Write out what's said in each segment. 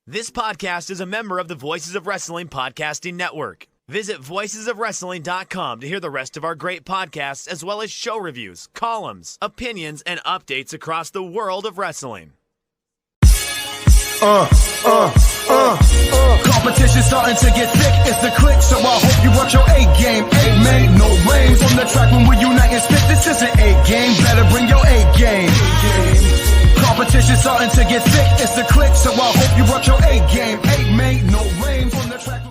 This podcast is a member of the Voices of Wrestling Podcasting Network. Visit voicesofwrestling.com to hear the rest of our great podcasts, as well as show reviews, columns, opinions, and updates across the world of wrestling. Competition starting to get thick, it's the click, so I hope you watch your A game. A man, no rain from the track when we unite and spit. This is an A game, better bring your A game. Competition starting to get thick, it's the click, so I hope you watch your A game. A man, no rain from the track.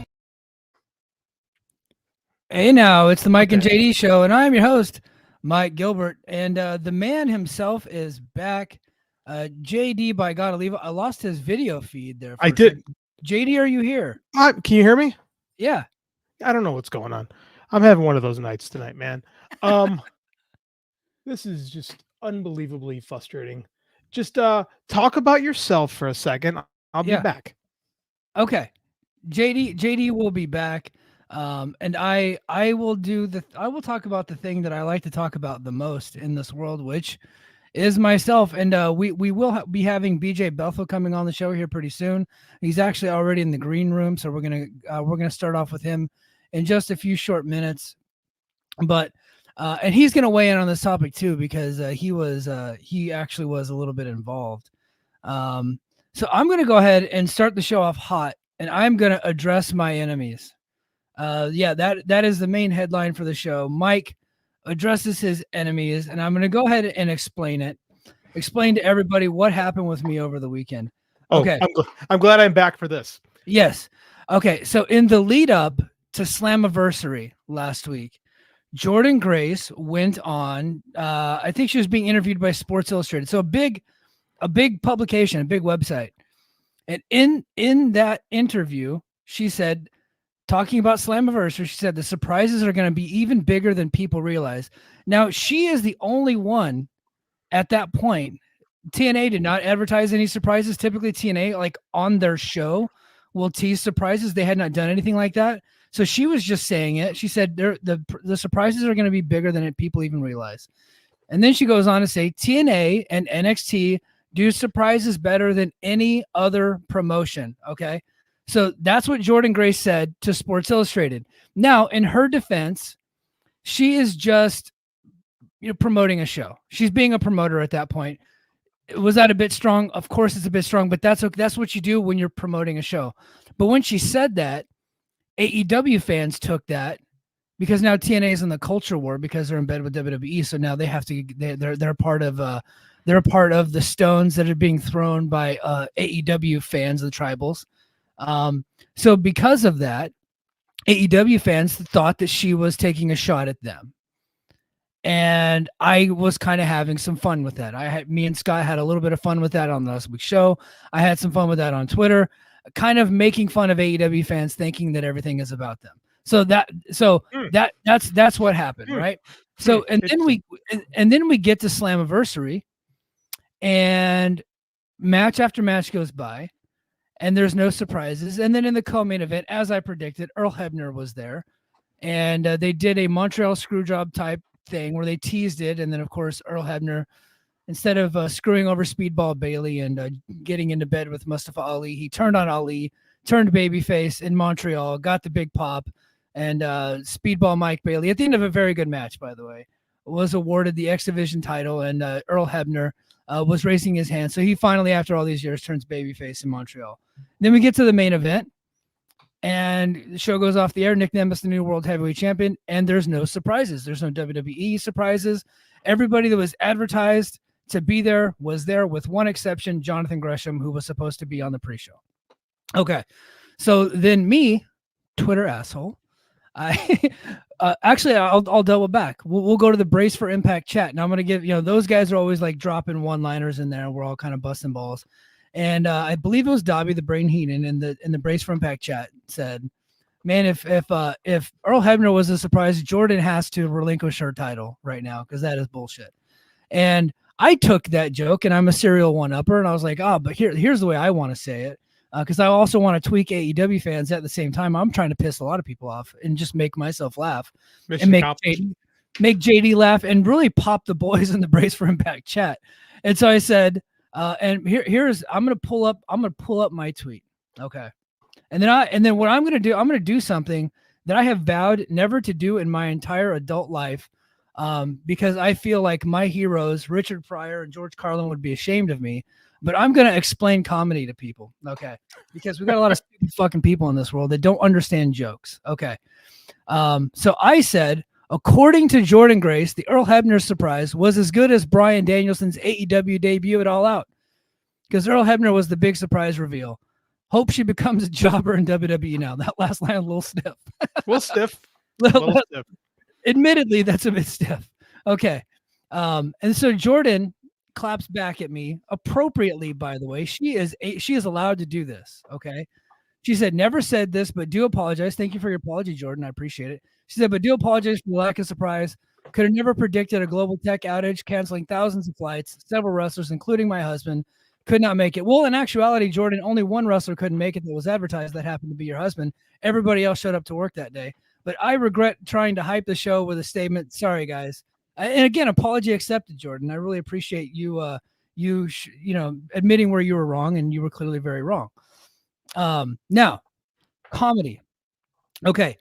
Hey now, it's the Mike and JD show, and I'm your host, Mike Gilbert, and the man himself is back. JD, by God, I lost his video feed there. I did. JD, are you here? Can you hear me? Yeah. I don't know what's going on. I'm having one of those nights tonight, man. This is just unbelievably frustrating. Just talk about yourself for a second. I'll be back. Okay. JD will be back. And I will talk about the thing that I like to talk about the most in this world, which is myself. And we will be having BJ Bethel coming on the show here pretty soon. He's actually already in the green room, so we're gonna start off with him in just a few short minutes. But and he's gonna weigh in on this topic too, because he actually was a little bit involved. So I'm gonna go ahead and start the show off hot, and I'm gonna address my enemies. That is the main headline for the show. Mike addresses his enemies, and I'm going to go ahead and explain to everybody what happened with me over the weekend. Okay. I'm glad I'm back for this. Yes. Okay. So in the lead up to Slammiversary last week, Jordynne Grace went on, I think she was being interviewed by Sports Illustrated. So a big publication, a big website. And in that interview, she said, talking about Slammiversary, she said the surprises are going to be even bigger than people realize. Now, she is the only one at that point. TNA did not advertise any surprises. Typically, TNA, like on their show, will tease surprises. They had not done anything like that. So she was just saying it. She said the surprises are going to be bigger than people even realize. And then she goes on to say TNA and NXT do surprises better than any other promotion. Okay. So that's what Jordynne Grace said to Sports Illustrated. Now, in her defense, she is just promoting a show. She's being a promoter at that point. Was that a bit strong? Of course, it's a bit strong, but that's what you do when you're promoting a show. But when she said that, AEW fans took that because now TNA is in the culture war because they're in bed with WWE. So now they have to. They're part of. They're a part of the stones that are being thrown by AEW fans, the tribals. So because of that, AEW fans thought that she was taking a shot at them. And I was kind of having some fun with that. Me and Scott had a little bit of fun with that on last week's show. I had some fun with that on Twitter, kind of making fun of AEW fans thinking that everything is about them. That's what happened, right? So and then we get to Slammiversary, and match after match goes by. And there's no surprises. And then in the co-main event, as I predicted, Earl Hebner was there. And they did a Montreal Screwjob type thing where they teased it. And then, of course, Earl Hebner, instead of screwing over Speedball Bailey and getting into bed with Mustafa Ali, he turned on Ali, turned babyface in Montreal, got the big pop. And Speedball Mike Bailey, at the end of a very good match, by the way, was awarded the X Division title. And Earl Hebner was raising his hand. So he finally, after all these years, turns babyface in Montreal. Then we get to the main event, and the show goes off the air. Nick Nemeth, the new World Heavyweight Champion, and there's no surprises. There's no WWE surprises. Everybody that was advertised to be there was there, with one exception, Jonathan Gresham, who was supposed to be on the pre-show. Okay, so then me, Twitter asshole, actually, I'll double back. We'll go to the Brace for Impact chat. Now I'm going to give, those guys are always like dropping one-liners in there. We're all kind of busting balls. And I believe it was Dobby the Brain Heenan in the Brace for Impact chat said, man, if Earl Hebner was a surprise, Jordynne has to relinquish her title right now because that is bullshit. And I took that joke, and I'm a serial one-upper, and I was like, but here's the way I want to say it. Because I also want to tweak AEW fans at the same time. I'm trying to piss a lot of people off and just make myself laugh and make JD laugh and really pop the boys in the Brace for Impact chat. And so I said, and here's I'm gonna pull up my tweet. Okay. And then what I'm going to do, I'm going to do something that I have vowed never to do in my entire adult life, because I feel like my heroes, Richard Pryor and George Carlin, would be ashamed of me. But I'm going to explain comedy to people. Okay. Because we got a lot of stupid fucking people in this world that don't understand jokes. Okay. So I said, according to Jordynne Grace, the Earl Hebner surprise was as good as Bryan Danielson's AEW debut at All Out. Because Earl Hebner was the big surprise reveal. Hope she becomes a jobber in WWE now. That last line a little stiff. Little stiff. Little stiff. Admittedly, that's a bit stiff. Okay. And so Jordynne claps back at me appropriately, by the way. She is allowed to do this. Okay. She said, never said this, but do apologize. Thank you for your apology, Jordynne. I appreciate it. She said, but do apologize for the lack of surprise. Could have never predicted a global tech outage, canceling thousands of flights. Several wrestlers, including my husband, could not make it. Well, in actuality, Jordynne, only one wrestler couldn't make it that was advertised. That happened to be your husband. Everybody else showed up to work that day. But I regret trying to hype the show with a statement. Sorry, guys. And again, apology accepted, Jordynne. I really appreciate you, admitting where you were wrong, and you were clearly very wrong. Now, comedy. Okay.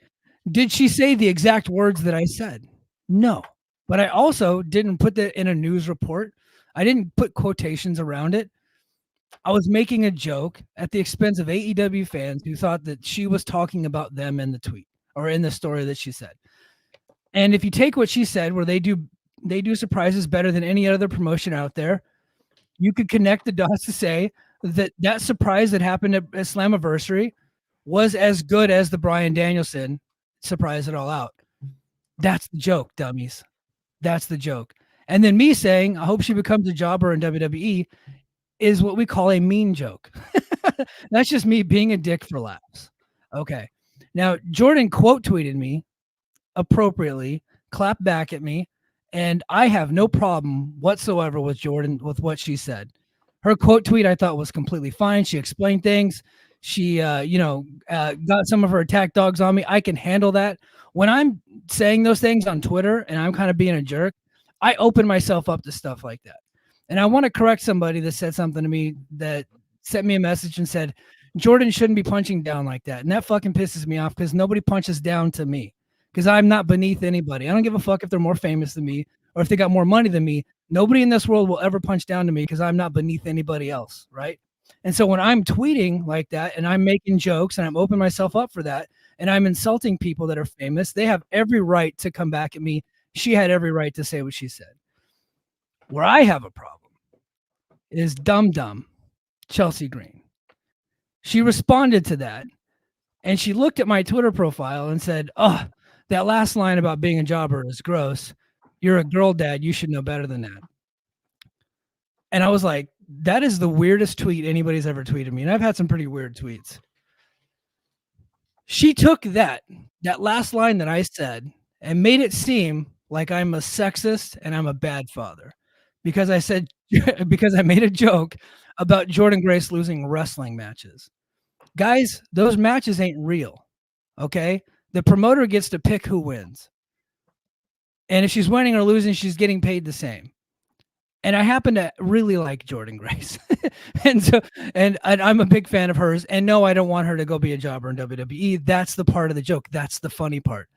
Did she say the exact words that I said? No. But I also didn't put that in a news report. I didn't put quotations around it. I was making a joke at the expense of AEW fans who thought that she was talking about them in the tweet or in the story that she said. And if you take what she said, where they do surprises better than any other promotion out there, you could connect the dots to say that surprise that happened at Slammiversary was as good as the Bryan Danielson surprise at All Out. That's the joke, dummies. That's the joke. And then me saying, I hope she becomes a jobber in WWE is what we call a mean joke. That's just me being a dick for laughs. Okay. Now, Jordynne quote tweeted me appropriately, clapped back at me, and I have no problem whatsoever with Jordynne, with what she said. Her quote tweet I thought was completely fine. She explained things. She, got some of her attack dogs on me. I can handle that. When I'm saying those things on Twitter and I'm kind of being a jerk, I open myself up to stuff like that. And I want to correct somebody that said something to me, that sent me a message and said, Jordynne shouldn't be punching down like that. And that fucking pisses me off, because nobody punches down to me, because I'm not beneath anybody. I don't give a fuck if they're more famous than me or if they got more money than me. Nobody in this world will ever punch down to me, because I'm not beneath anybody else, right? And so when I'm tweeting like that and I'm making jokes and I'm opening myself up for that and I'm insulting people that are famous, they have every right to come back at me. She had every right to say what she said. Where I have a problem is dumb Chelsea Green. She responded to that, and she looked at my Twitter profile and said, oh, that last line about being a jobber is gross. You're a girl, dad. You should know better than that. And I was like, that is the weirdest tweet anybody's ever tweeted me. And I've had some pretty weird tweets. She took that last line that I said and made it seem like I'm a sexist and I'm a bad father, because I made a joke about Jordynne Grace losing wrestling matches. Guys, those matches ain't real. Okay. The promoter gets to pick who wins. And if she's winning or losing, she's getting paid the same. And I happen to really like Jordynne Grace. and I'm a big fan of hers. And no, I don't want her to go be a jobber in WWE. That's the part of the joke. That's the funny part.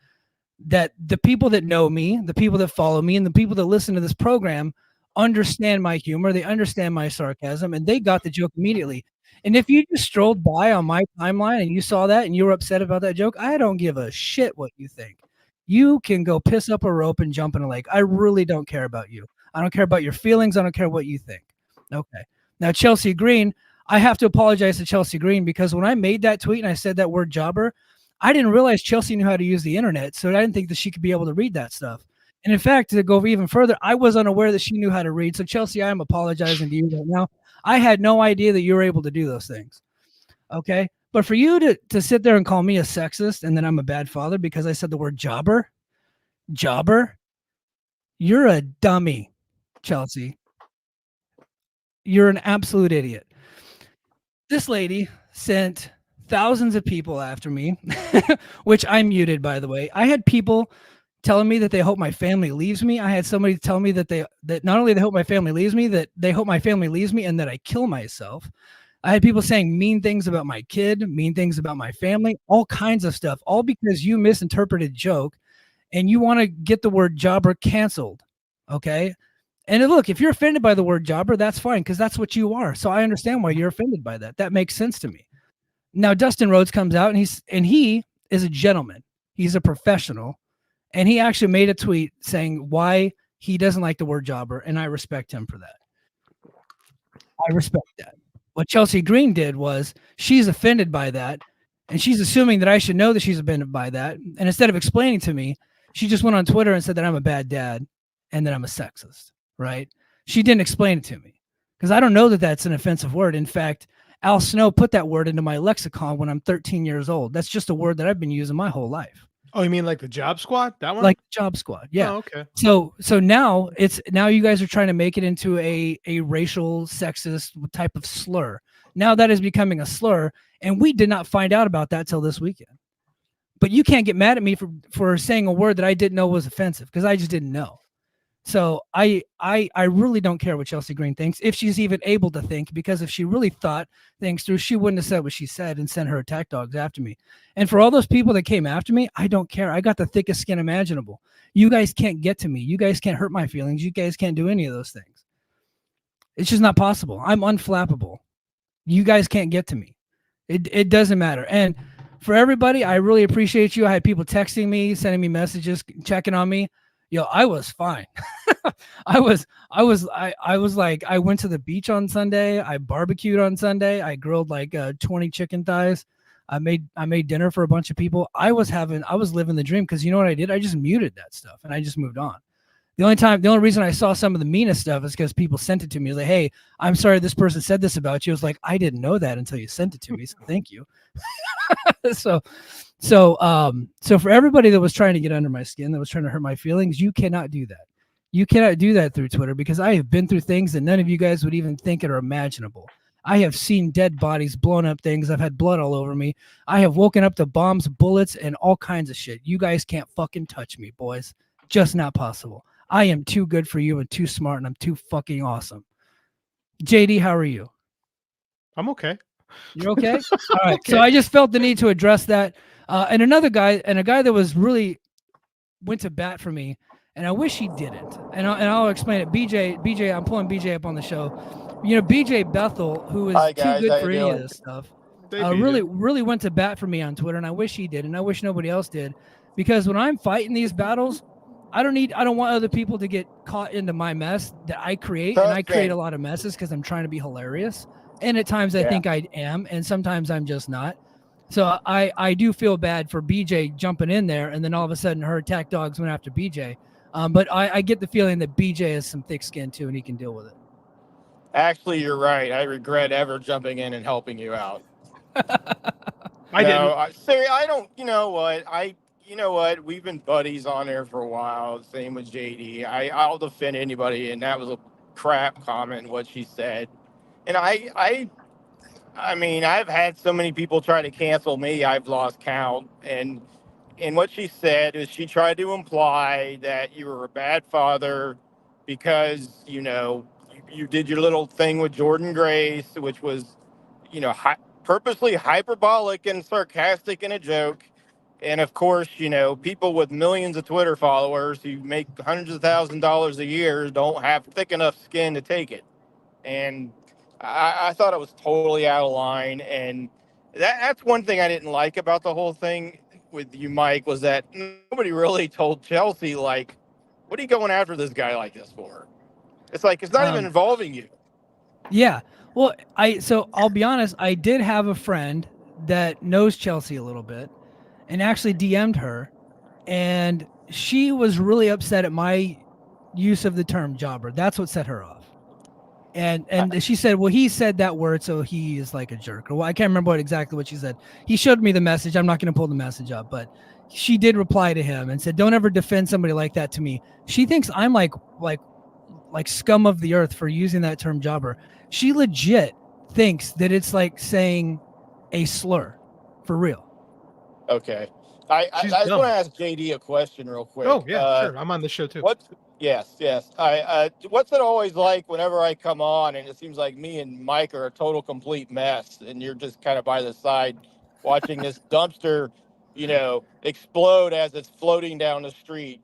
That the people that know me, the people that follow me, and the people that listen to this program understand my humor. They understand my sarcasm, and they got the joke immediately. And if you just strolled by on my timeline and you saw that and you were upset about that joke, I don't give a shit what you think. You can go piss up a rope and jump in a lake. I really don't care about you. I don't care about your feelings. I don't care what you think. Okay. Now, Chelsea Green, I have to apologize to Chelsea Green, because when I made that tweet and I said that word jobber, I didn't realize Chelsea knew how to use the internet. So I didn't think that she could be able to read that stuff. And in fact, to go even further, I was unaware that she knew how to read. So Chelsea, I am apologizing to you right now. I had no idea that you were able to do those things. Okay. But for you to sit there and call me a sexist and then I'm a bad father because I said the word jobber, you're a dummy, Chelsea. You're an absolute idiot. This lady sent thousands of people after me, which I muted, by the way. I had people telling me that they hope my family leaves me. I had somebody tell me that not only they hope my family leaves me, that they hope my family leaves me and that I kill myself. I had people saying mean things about my kid, mean things about my family, all kinds of stuff, all because you misinterpreted joke and you want to get the word jobber canceled. Okay. And look, if you're offended by the word jobber, that's fine because that's what you are. So I understand why you're offended by that. That makes sense to me. Now Dustin Rhodes comes out and he is a gentleman. He's a professional. And he actually made a tweet saying why he doesn't like the word jobber. And I respect him for that. I respect that. What Chelsea Green did was she's offended by that. And she's assuming that I should know that she's offended by that. And instead of explaining to me, she just went on Twitter and said that I'm a bad dad and that I'm a sexist, right? She didn't explain it to me because I don't know that that's an offensive word. In fact, Al Snow put that word into my lexicon when I'm 13 years old. That's just a word that I've been using my whole life. Oh, you mean like the Job Squad? That one? Like Job Squad. Yeah. Oh, okay. So now you guys are trying to make it into a racial sexist type of slur. Now that is becoming a slur. And we did not find out about that till this weekend. But you can't get mad at me for saying a word that I didn't know was offensive because I just didn't know. So I really don't care what Chelsea Green thinks, if she's even able to think, because if she really thought things through, she wouldn't have said what she said and sent her attack dogs after me. And for all those people that came after me, I don't care. I got the thickest skin imaginable. You guys can't get to me. You guys can't hurt my feelings. You guys can't do any of those things. It's just not possible. I'm unflappable. You guys can't get to me. It doesn't matter. And for everybody, I really appreciate you. I had people texting me, sending me messages, checking on me. Yo, I was fine. I was like, I went to the beach on Sunday. I barbecued on Sunday. I grilled like 20 chicken thighs. I made dinner for a bunch of people. I was living the dream because you know what I did? I just muted that stuff and I just moved on. The only reason I saw some of the meanest stuff is because people sent it to me. It was like, hey, I'm sorry this person said this about you. I was like, I didn't know that until you sent it to me. So thank you. So for everybody that was trying to get under my skin, that was trying to hurt my feelings, you cannot do that. You cannot do that through Twitter because I have been through things that none of you guys would even think are imaginable. I have seen dead bodies, blown up things. I've had blood all over me. I have woken up to bombs, bullets, and all kinds of shit. You guys can't fucking touch me, boys. Just not possible. I am too good for you and too smart, and I'm too fucking awesome. JD, how are you? I'm okay. You're okay? All right. Okay. So I just felt the need to address that. And a guy that was really went to bat for me, and I wish he didn't. And I'll explain it. BJ, I'm pulling BJ up on the show. You know, BJ Bethel, who is too good for any of this stuff, really went to bat for me on Twitter, and I wish he did, and I wish nobody else did, because when I'm fighting these battles, I don't want other people to get caught into my mess that I create, and I create a lot of messes because I'm trying to be hilarious. And at times I think I am, and sometimes I'm just not. So I do feel bad for BJ jumping in there, and then all of a sudden her attack dogs went after BJ. But I get the feeling that BJ has some thick skin too, and he can deal with it. Actually, you're right. I regret ever jumping in and helping you out. I don't. You know what? We've been buddies on there for a while. Same with JD. I'll defend anybody, and that was a crap comment what she said. And I mean, I've had so many people try to cancel me, I've lost count. And what she said is she tried to imply that you were a bad father because, you know, you did your little thing with Jordynne Grace, which was, you know, purposely hyperbolic and sarcastic in a joke. And of course, you know, people with millions of Twitter followers who make hundreds of $1,000s a year don't have thick enough skin to take it. And I thought it was totally out of line. And that's one thing I didn't like about the whole thing with you, Mike, was that nobody really told Chelsea, like, what are you going after this guy like this for? It's like, it's not even involving you. Yeah. Well, so I'll be honest, I did have a friend that knows Chelsea a little bit and actually DM'd her, and she was really upset at my use of the term jobber. That's what set her off. And she said, well, he said that word, so he is like a jerk. Or well, I can't remember exactly what she said. He showed me the message. I'm not going to pull the message up, but she did reply to him and said, don't ever defend somebody like that to me. She thinks I'm like scum of the earth for using that term jobber. She legit thinks that it's like saying a slur for real. Okay. I just want to ask JD a question real quick. Oh, yeah, sure. I'm on the show too. Yes, yes. What's it always like whenever I come on and it seems like me and Mike are a total complete mess and you're just kind of by the side watching this dumpster, explode as it's floating down the street,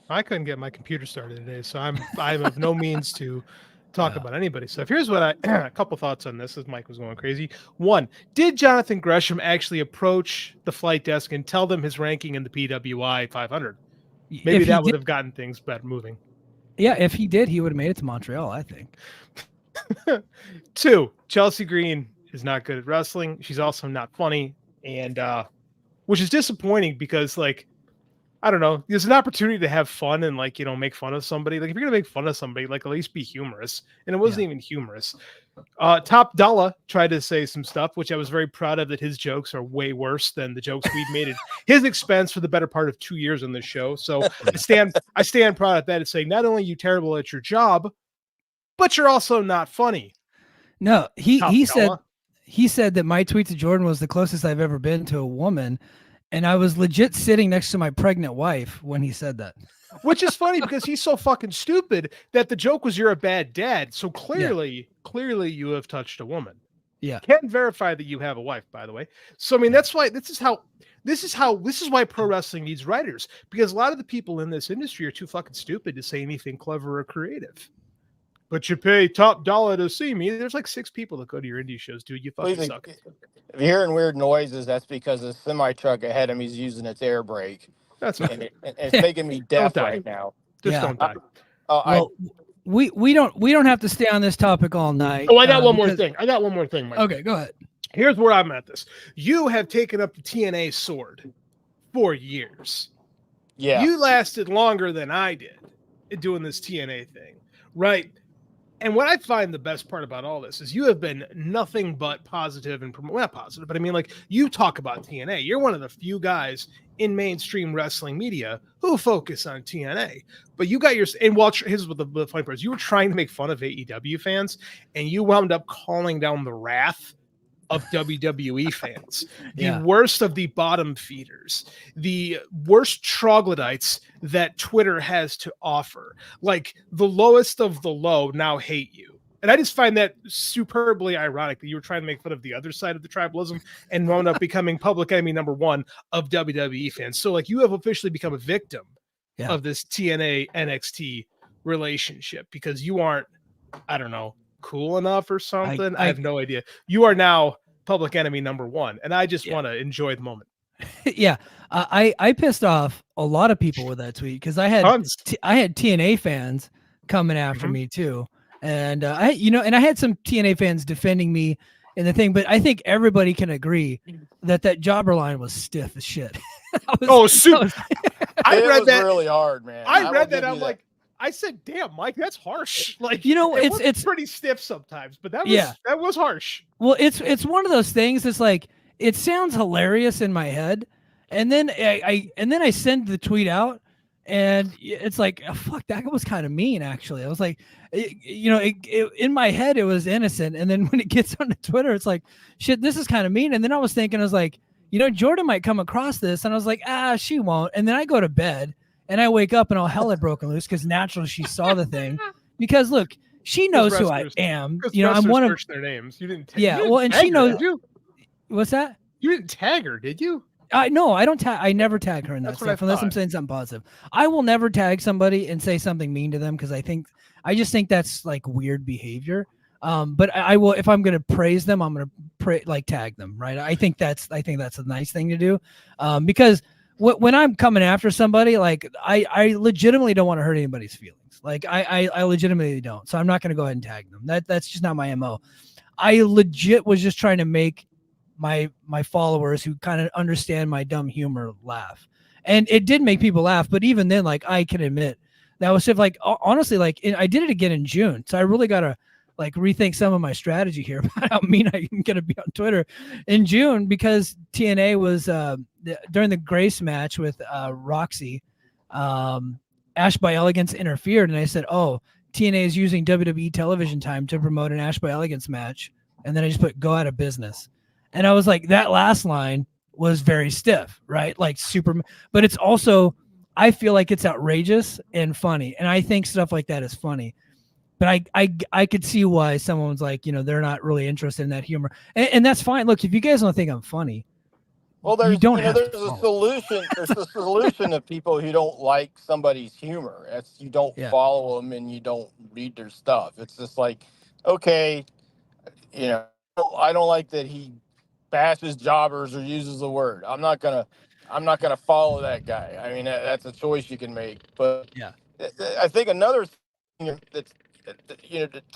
I couldn't get my computer started today, so I'm of no means to talk about anybody. So here's what a couple thoughts on this as Mike was going crazy. One, did Jonathan Gresham actually approach the flight desk and tell them his ranking in the PWI 500? Maybe that would have gotten things better moving. Yeah, if he did, he would have made it to Montreal, I think. 2, Chelsea Green is not good at wrestling. She's also not funny, and which is disappointing because, like, I don't know, there's an opportunity to have fun and, like, make fun of somebody. Like, if you're gonna make fun of somebody, like, at least be humorous. And it wasn't even humorous. Top Dollar tried to say some stuff, which I was very proud of, that his jokes are way worse than the jokes we've made at his expense for the better part of 2 years on this show. So I stand proud of that and say, not only are you terrible at your job, but you're also not funny. No, he said that my tweet to Jordynne was the closest I've ever been to a woman. And I was legit sitting next to my pregnant wife when he said that. Which is funny because he's so fucking stupid that the joke was you're a bad dad. So clearly you have touched a woman. Yeah. Can't verify that you have a wife, by the way. So, I mean, that's why this is why pro wrestling needs writers, because a lot of the people in this industry are too fucking stupid to say anything clever or creative. But you pay top dollar to see me. There's like 6 people that go to your indie shows, dude. You fucking suck. If you're hearing weird noises, that's because the semi truck ahead of me is using its air brake. That's okay. And it's making me deaf right now. Just don't die. We don't have to stay on this topic all night. Oh, I got one more thing. Mike. Okay, go ahead. Here's where I'm at this. You have taken up the TNA sword for years. Yeah. You lasted longer than I did doing this TNA thing, right? And what I find the best part about all this is you have been nothing but positive and not positive, but I mean, like, you talk about TNA. You're one of the few guys in mainstream wrestling media who focus on TNA. But you got here's what the funny part is: you were trying to make fun of AEW fans, and you wound up calling down the wrath of WWE fans, the worst of the bottom feeders, the worst troglodytes that Twitter has to offer. Like, the lowest of the low now hate you. And I just find that superbly ironic that you were trying to make fun of the other side of the tribalism and wound up becoming public enemy number 1 of WWE fans. So, like, you have officially become a victim of this TNA NXT relationship because you aren't, I don't know, cool enough or something. I have no idea. You are now public enemy number 1, and I just want to enjoy the moment. I pissed off a lot of people with that tweet because I had TNA fans coming after me too, and I had some TNA fans defending me in the thing, but I think everybody can agree that jobber line was stiff as shit. I read that really hard, man. I read that. I'm like, I said, "Damn, Mike, that's harsh." Like, it's pretty stiff sometimes, but that was harsh. Well, it's one of those things. It's like, it sounds hilarious in my head, and then I send the tweet out, and it's like, oh, fuck, that was kind of mean, actually. I was like, in my head it was innocent, and then when it gets on Twitter, it's like, shit, this is kind of mean. And then I was thinking, I was like, Jordynne might come across this, and I was like, she won't. And then I go to bed. And I wake up and all hell had broken loose because naturally she saw the thing. Because look, she knows who I am. I'm one of their names. You didn't. And she knows. What's that? You didn't tag her, did you? No, I don't tag. I never tag her in that stuff unless I'm saying something positive. I will never tag somebody and say something mean to them because I just think that's like weird behavior. But I will, if I'm going to praise them, I'm going to tag them, right? I think that's a nice thing to do, because when I'm coming after somebody, like, I legitimately don't want to hurt anybody's feelings. Like, I legitimately don't. So I'm not going to go ahead and tag them. That's just not my MO. I legit was just trying to make my followers who kind of understand my dumb humor laugh. And it did make people laugh. But even then, like, I can admit that was like, honestly, like, I did it again in June. So I really got to like rethink some of my strategy here about how mean I'm going to be on Twitter in June, because TNA was during the Grace match with Roxy, Ash by Elegance interfered. And I said, TNA is using WWE television time to promote an Ash by Elegance match. And then I just put go out of business. And I was like, that last line was very stiff, right? Like super, but it's also, I feel like it's outrageous and funny, and I think stuff like that is funny. But I could see why someone's like, they're not really interested in that humor, and that's fine. Look, if you guys don't think I'm funny, Well, you don't have there's to a follow. solution. There's a solution to people who don't like somebody's humor. It's you don't Yeah. follow them and you don't read their stuff. It's just like, okay, you know, I don't like that he bashes jobbers or uses the word. I'm not gonna follow that guy. I mean, that's a choice you can make. But Yeah. I think another thing that's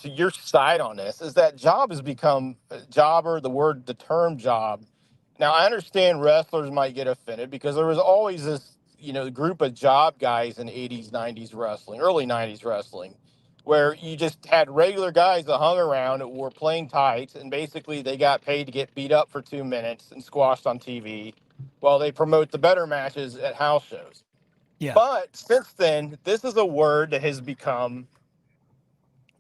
to your side on this is that job has become jobber. The term job. Now I understand wrestlers might get offended because there was always this group of job guys in 80s, 90s wrestling, early 90s wrestling, where you just had regular guys that hung around that wore plain tights, and basically they got paid to get beat up for 2 minutes and squashed on TV while they promote the better matches at house shows. Yeah. But since then, this is a word that has become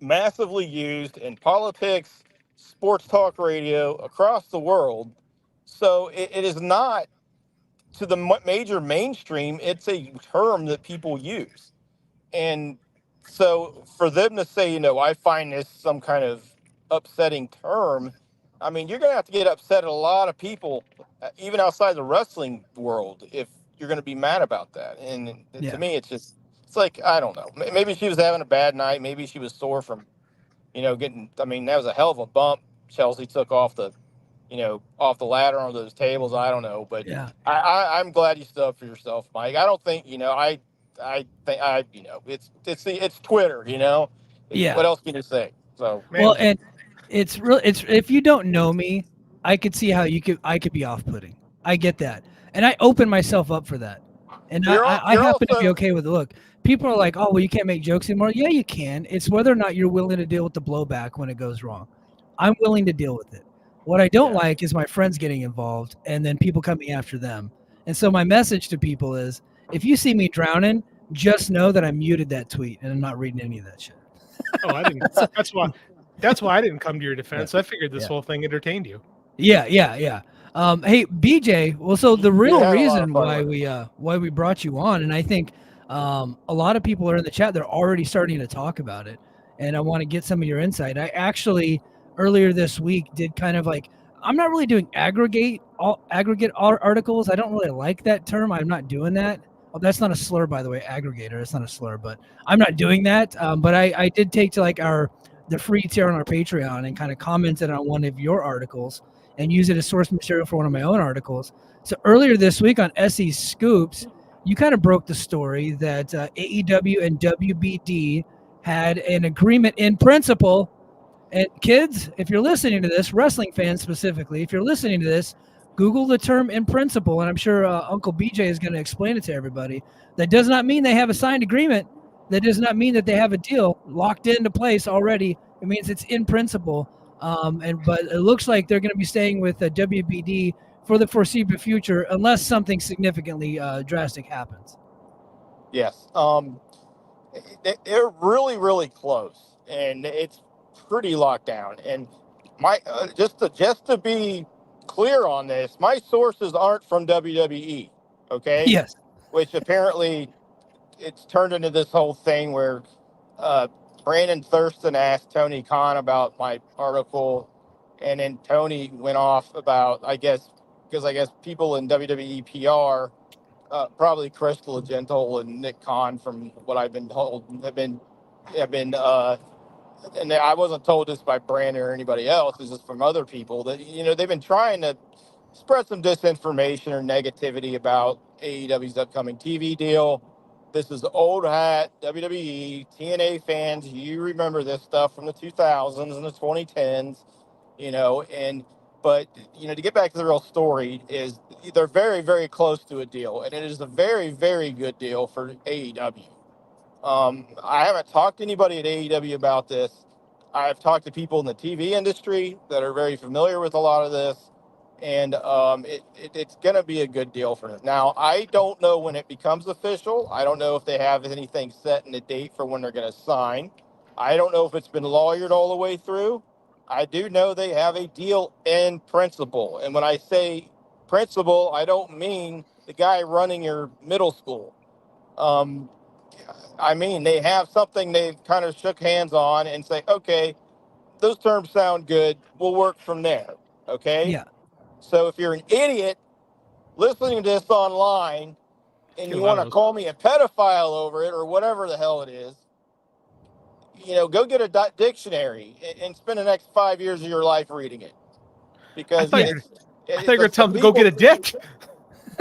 massively used in politics, sports talk radio across the world. So it is not to the major mainstream, it's a term that people use. And so for them to say, I find this some kind of upsetting term, I mean, you're going to have to get upset at a lot of people, even outside the wrestling world, if you're going to be mad about that. And to me, it's like, I don't know. Maybe she was having a bad night. Maybe she was sore from, I mean, that was a hell of a bump Chelsea took off off the ladder on those tables. I don't know. But Yeah. I'm glad you stood up for yourself, Mike. I don't think, I think it's Twitter, Yeah. What else can you say? So, Well, and it's real. It's if you don't know me, I could see how I could be off-putting. I get that, and I open myself up for that, and I you're happen to be also, okay with it. Look, people are like, "Oh, well, you can't make jokes anymore." Yeah, you can. It's whether or not you're willing to deal with the blowback when it goes wrong. I'm willing to deal with it. What I don't Yeah. like is my friends getting involved and then people coming after them. And so my message to people is, if you see me drowning, just know that I muted that tweet and I'm not reading any of that shit. Oh, I didn't. That's why I didn't come to your defense. I figured this whole thing entertained you. Yeah. Hey, BJ. Well, so the you real had a lot of reason fun why with it. we brought you on, and I think a lot of people are in the chat. They're already starting to talk about it, and I want to get some of your insight. I actually earlier this week did kind of like, I'm not really doing aggregate articles. I don't really like that term. I'm not doing that. Oh, that's not a slur, by the way. Aggregator. It's not a slur, but I'm not doing that. But I did take to like the free tier on our Patreon and kind of commented on one of your articles and use it as source material for one of my own articles. So earlier this week on SE Scoops, you kind of broke the story that AEW and WBD had an agreement in principle. And kids, if you're listening to this, wrestling fans specifically, if you're listening to this, Google the term in principle, and I'm sure Uncle BJ is going to explain it to everybody. That does not mean they have a signed agreement. That does not mean that they have a deal locked into place already. It means it's in principle. But it looks like they're going to be staying with WBD for the foreseeable future, unless something significantly drastic happens. Yes. They're really, really close, and it's pretty locked down. And my just to be clear on this, my sources aren't from WWE. Okay. Yes. Which apparently it's turned into this whole thing where Brandon Thurston asked Tony Khan about my article, and then Tony went off about, because I guess people in WWE PR, probably Chris Legento and Nick Khan, from what I've been told, have been, and I wasn't told this by Brandon or anybody else. This is from other people that they've been trying to spread some disinformation or negativity about AEW's upcoming TV deal. This is old hat WWE TNA fans. You remember this stuff from the 2000s and the 2010s, but to get back to the real story is they're very, very close to a deal, and it is a very, very good deal for AEW. I haven't talked to anybody at AEW about this. I've talked to people in the TV industry that are very familiar with a lot of this, and it's going to be a good deal for them. Now, I don't know when it becomes official. I don't know if they have anything set in a date for when they're going to sign. I don't know if it's been lawyered all the way through. I do know they have a deal in principle. And when I say principle, I don't mean the guy running your middle school. Um, I mean, they have something they've kind of shook hands on and say, okay, those terms sound good. We'll work from there. Okay. Yeah. So if you're an idiot listening to this online and Get a you lot want of to those. call me a pedophile over it or whatever the hell it is, go get a dictionary and spend the next 5 years of your life reading it, I because thought you were going to tell him to go get a dick.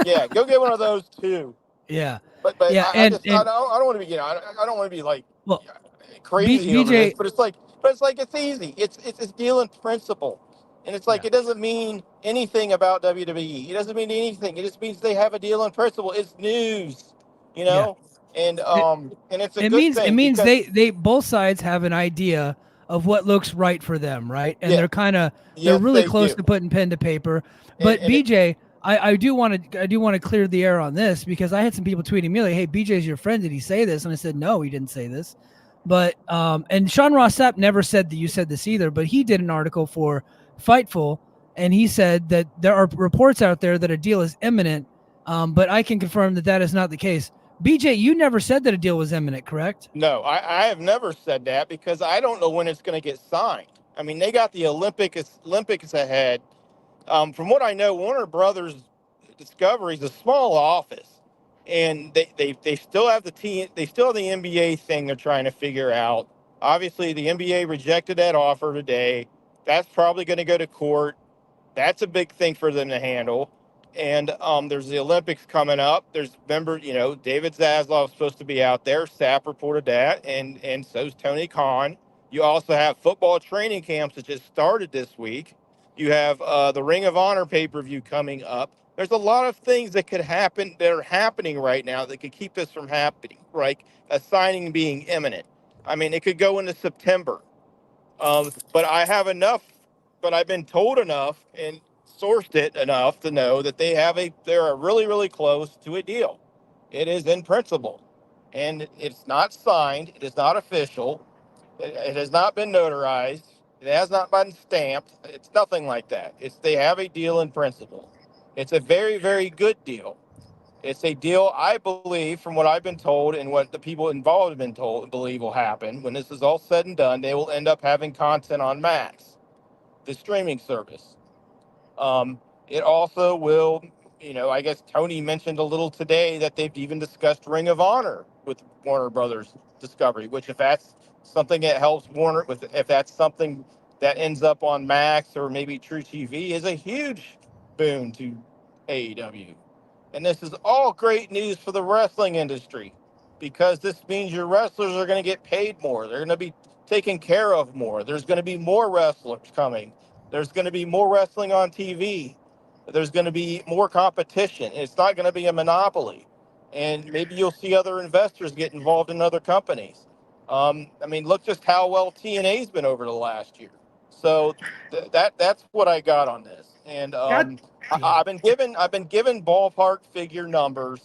Yeah, go get one of those too. Yeah. But Yeah. I And, just I don't want to be I don't want to be like well, crazy over BJ, this, but it's like it's easy. It's a deal in principle, and it's like Yeah. it doesn't mean anything about WWE. It doesn't mean anything. It just means they have a deal in principle. It's news, you yeah. know, and it's a It good means thing because they both sides have an idea of what looks right for them, right? And yeah, they're yes really they close do, to putting pen to paper. and, But and it, BJ, I do want to clear the air on this, because I had some people tweeting me like, "Hey, BJ's your friend. Did he say this?" And I said, "No, he didn't say this." But and Sean Ross Sapp never said that you said this either, but he did an article for Fightful, and he said that there are reports out there that a deal is imminent. But I can confirm that is not the case. BJ, you never said that a deal was imminent, correct? no, I have never said that because I don't know when it's going to get signed. I mean, they got the Olympics ahead. From what I know, Warner Brothers Discovery is a small office, and they still have the team. They still have the NBA thing they're trying to figure out. Obviously, the NBA rejected that offer today. That's probably going to go to court. That's a big thing for them to handle. And there's the Olympics coming up. David Zaslav's supposed to be out there. Sapp reported that, and so's Tony Khan. You also have football training camps that just started this week. You have the Ring of Honor pay-per-view coming up. There's a lot of things that could happen that are happening right now that could keep this from happening, like a signing being imminent. I mean, it could go into September. But I have enough, but I've been told enough and sourced it enough to know that they're really, really close to a deal. It is in principle, and it's not signed. It is not official. It has not been notarized. It has not been stamped. It's nothing like that. They have a deal in principle. It's a very, very good deal. It's a deal, I believe, from what I've been told and what the people involved have been told, believe will happen. When this is all said and done, they will end up having content on Max, the streaming service. It also will, I guess Tony mentioned a little today that they've even discussed Ring of Honor with Warner Brothers Discovery, which if that's something that helps Warner, if that's something that ends up on Max or maybe True TV, is a huge boon to AEW. And this is all great news for the wrestling industry, because this means your wrestlers are going to get paid more. They're going to be taken care of more. There's going to be more wrestlers coming. There's going to be more wrestling on TV. There's going to be more competition. It's not going to be a monopoly. And maybe you'll see other investors get involved in other companies. Look just how well TNA's been over the last year. So that's what I got on this. And I've been given ballpark figure numbers.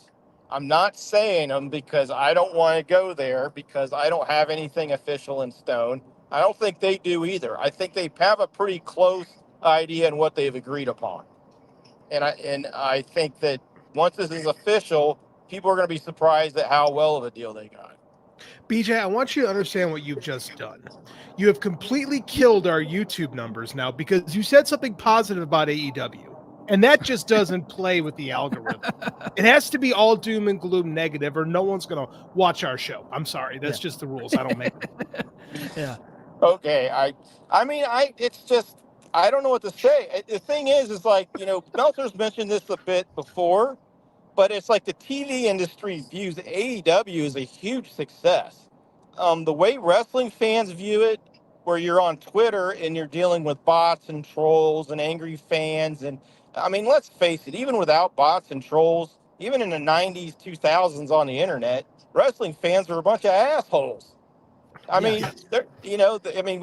I'm not saying them because I don't want to go there, because I don't have anything official in stone. I don't think they do either. I think they have a pretty close idea on what they've agreed upon. And I think that once this is official, people are going to be surprised at how well of a deal they got. BJ, I want you to understand what you've just done. You have completely killed our YouTube numbers now because you said something positive about AEW. And that just doesn't play with the algorithm. It has to be all doom and gloom negative, or no one's going to watch our show. I'm sorry. That's just the rules. I don't make them. Yeah. Okay. It's just, I don't know what to say. The thing is like, Meltzer's mentioned this a bit before, but it's like the TV industry views AEW as a huge success. The way wrestling fans view it, where you're on Twitter and you're dealing with bots and trolls and angry fans. And let's face it, even without bots and trolls, even in the 90s, 2000s on the internet, wrestling fans were a bunch of assholes. We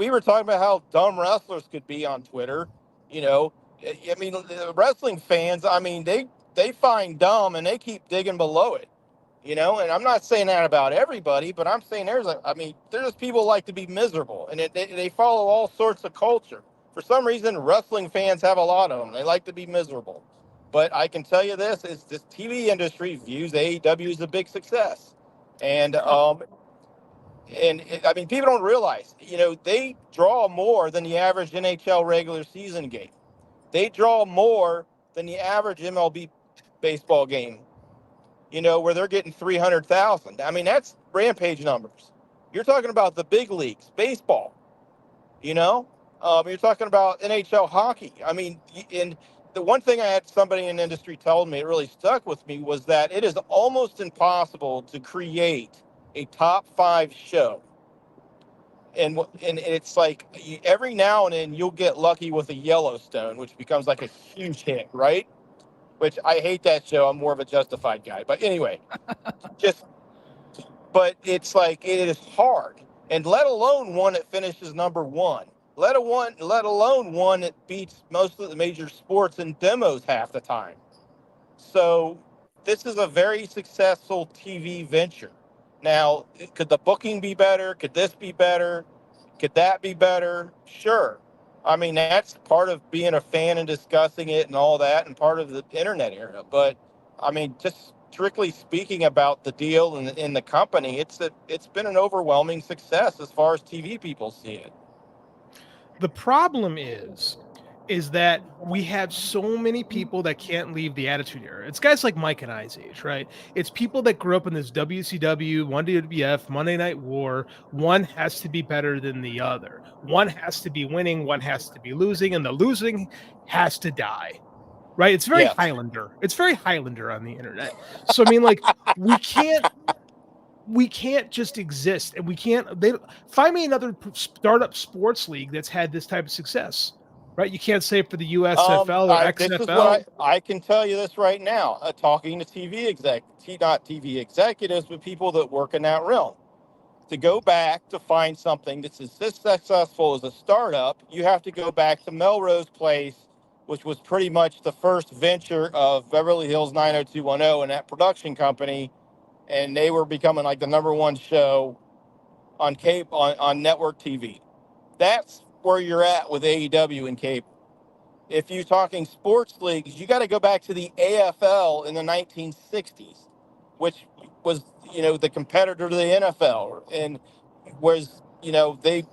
were talking about how dumb wrestlers could be on Twitter. The wrestling fans, they find dumb and they keep digging below it. And I'm not saying that about everybody, but I'm saying there's people who like to be miserable, and they follow all sorts of culture. For some reason, wrestling fans have a lot of them. They like to be miserable. But I can tell you this: is this TV industry views AEW as a big success, and I mean, people don't realize, they draw more than the average NHL regular season game. They draw more than the average MLB baseball game, where they're getting 300,000. I mean, that's Rampage numbers. You're talking about the big leagues, baseball, you're talking about NHL hockey. I mean, and the one thing I had somebody in the industry told me, it really stuck with me, was that it is almost impossible to create a top 5 show. And it's like every now and then you'll get lucky with a Yellowstone, which becomes like a huge hit, right? Which I hate that show. I'm more of a Justified guy. But anyway, but it's like it is hard. And let alone one that finishes number 1. Let alone one that beats most of the major sports in demos half the time. So this is a very successful TV venture. Now, could the booking be better? Could this be better? Could that be better? Sure. I mean, that's part of being a fan and discussing it and all that, and part of the internet era. But I mean, just strictly speaking about the deal and in the company, it's been an overwhelming success as far as TV people see it. The problem is that we have so many people that can't leave the Attitude Era. It's guys like Mike and I's age, right? It's people that grew up in this WCW, one WWF, Monday Night War. One has to be better than the other. One has to be winning, one has to be losing, and the losing has to die. Right? It's very Highlander. It's very Highlander on the internet. So I mean, like, we can't just exist, and find me another startup sports league that's had this type of success, right? You can't say for the USFL or XFL. I can tell you this right now, talking to not TV executives, but people that work in that realm. To go back to find something that's as successful as a startup, you have to go back to Melrose Place, which was pretty much the first venture of Beverly Hills 90210 and that production company. And they were becoming like the number 1 show on on network TV. That's where you're at with AEW and cable. If you're talking sports leagues, you got to go back to the AFL in the 1960s, which was, the competitor to the NFL, and was, they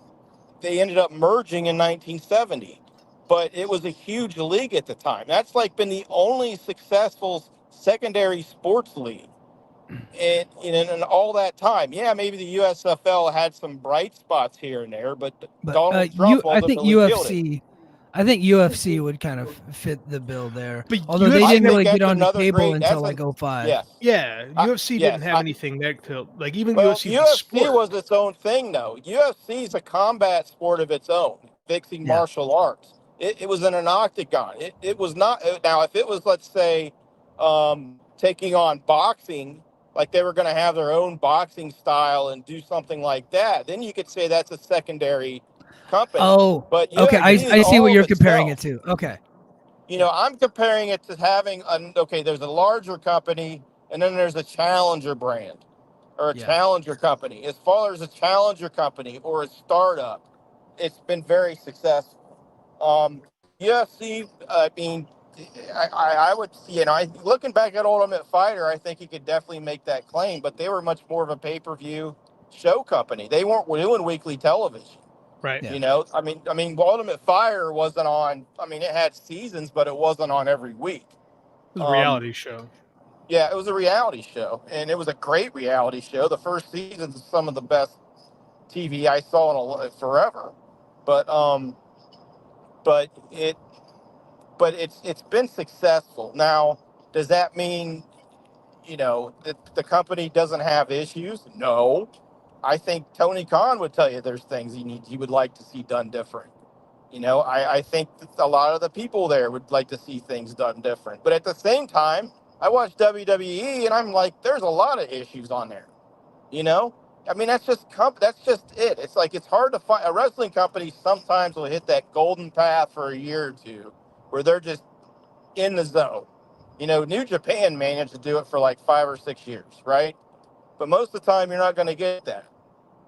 ended up merging in 1970, but it was a huge league at the time. That's like been the only successful secondary sports league. And in all that time, maybe the USFL had some bright spots here and there, but Donald Trump ultimately killed it. I think UFC would kind of fit the bill there, but although they didn't really get on the cable until like 05. UFC didn't have anything that could, like, even UFC was its own thing, though. UFC is a combat sport of its own, mixing martial arts. It was in an octagon. It was not. Now, if it was, let's say, taking on boxing, like they were going to have their own boxing style and do something like that, then you could say that's a secondary company. Oh, but okay. I see what you're comparing it to. Okay. I'm comparing it to having there's a larger company and then there's a challenger brand or a challenger company. As far as a challenger company or a startup, it's been very successful. UFC, I mean, I would, looking back at Ultimate Fighter, I think he could definitely make that claim, but they were much more of a pay-per-view show company. They weren't doing weekly television. Right. Yeah. I mean, Ultimate Fighter wasn't on, it had seasons, but it wasn't on every week. It was a reality show. Yeah, it was a reality show, and it was a great reality show. The first season is some of the best TV I saw in forever. But it's been successful. Now, does that mean, that the company doesn't have issues? No. I think Tony Khan would tell you there's things he would like to see done different. I think that a lot of the people there would like to see things done different. But at the same time, I watch WWE and I'm like, there's a lot of issues on there. That's just it. It's like, it's hard to find. A wrestling company sometimes will hit that golden path for a year or two where they're just in the zone. New Japan managed to do it for like 5 or 6 years, right? But most of the time, you're not going to get that.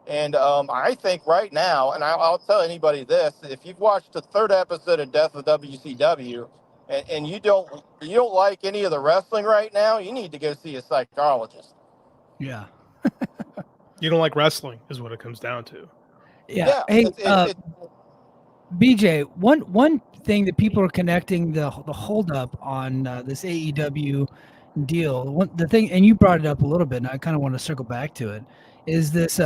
And I think right now, and I'll tell anybody this, if you've watched the 3rd episode of Death of WCW, and you don't like any of the wrestling right now, you need to go see a psychologist. Yeah. You don't like wrestling, is what it comes down to. Yeah. Hey, It's BJ, one thing that people are connecting the holdup on this AEW deal, the thing, and you brought it up a little bit, and I kind of want to circle back to it, is this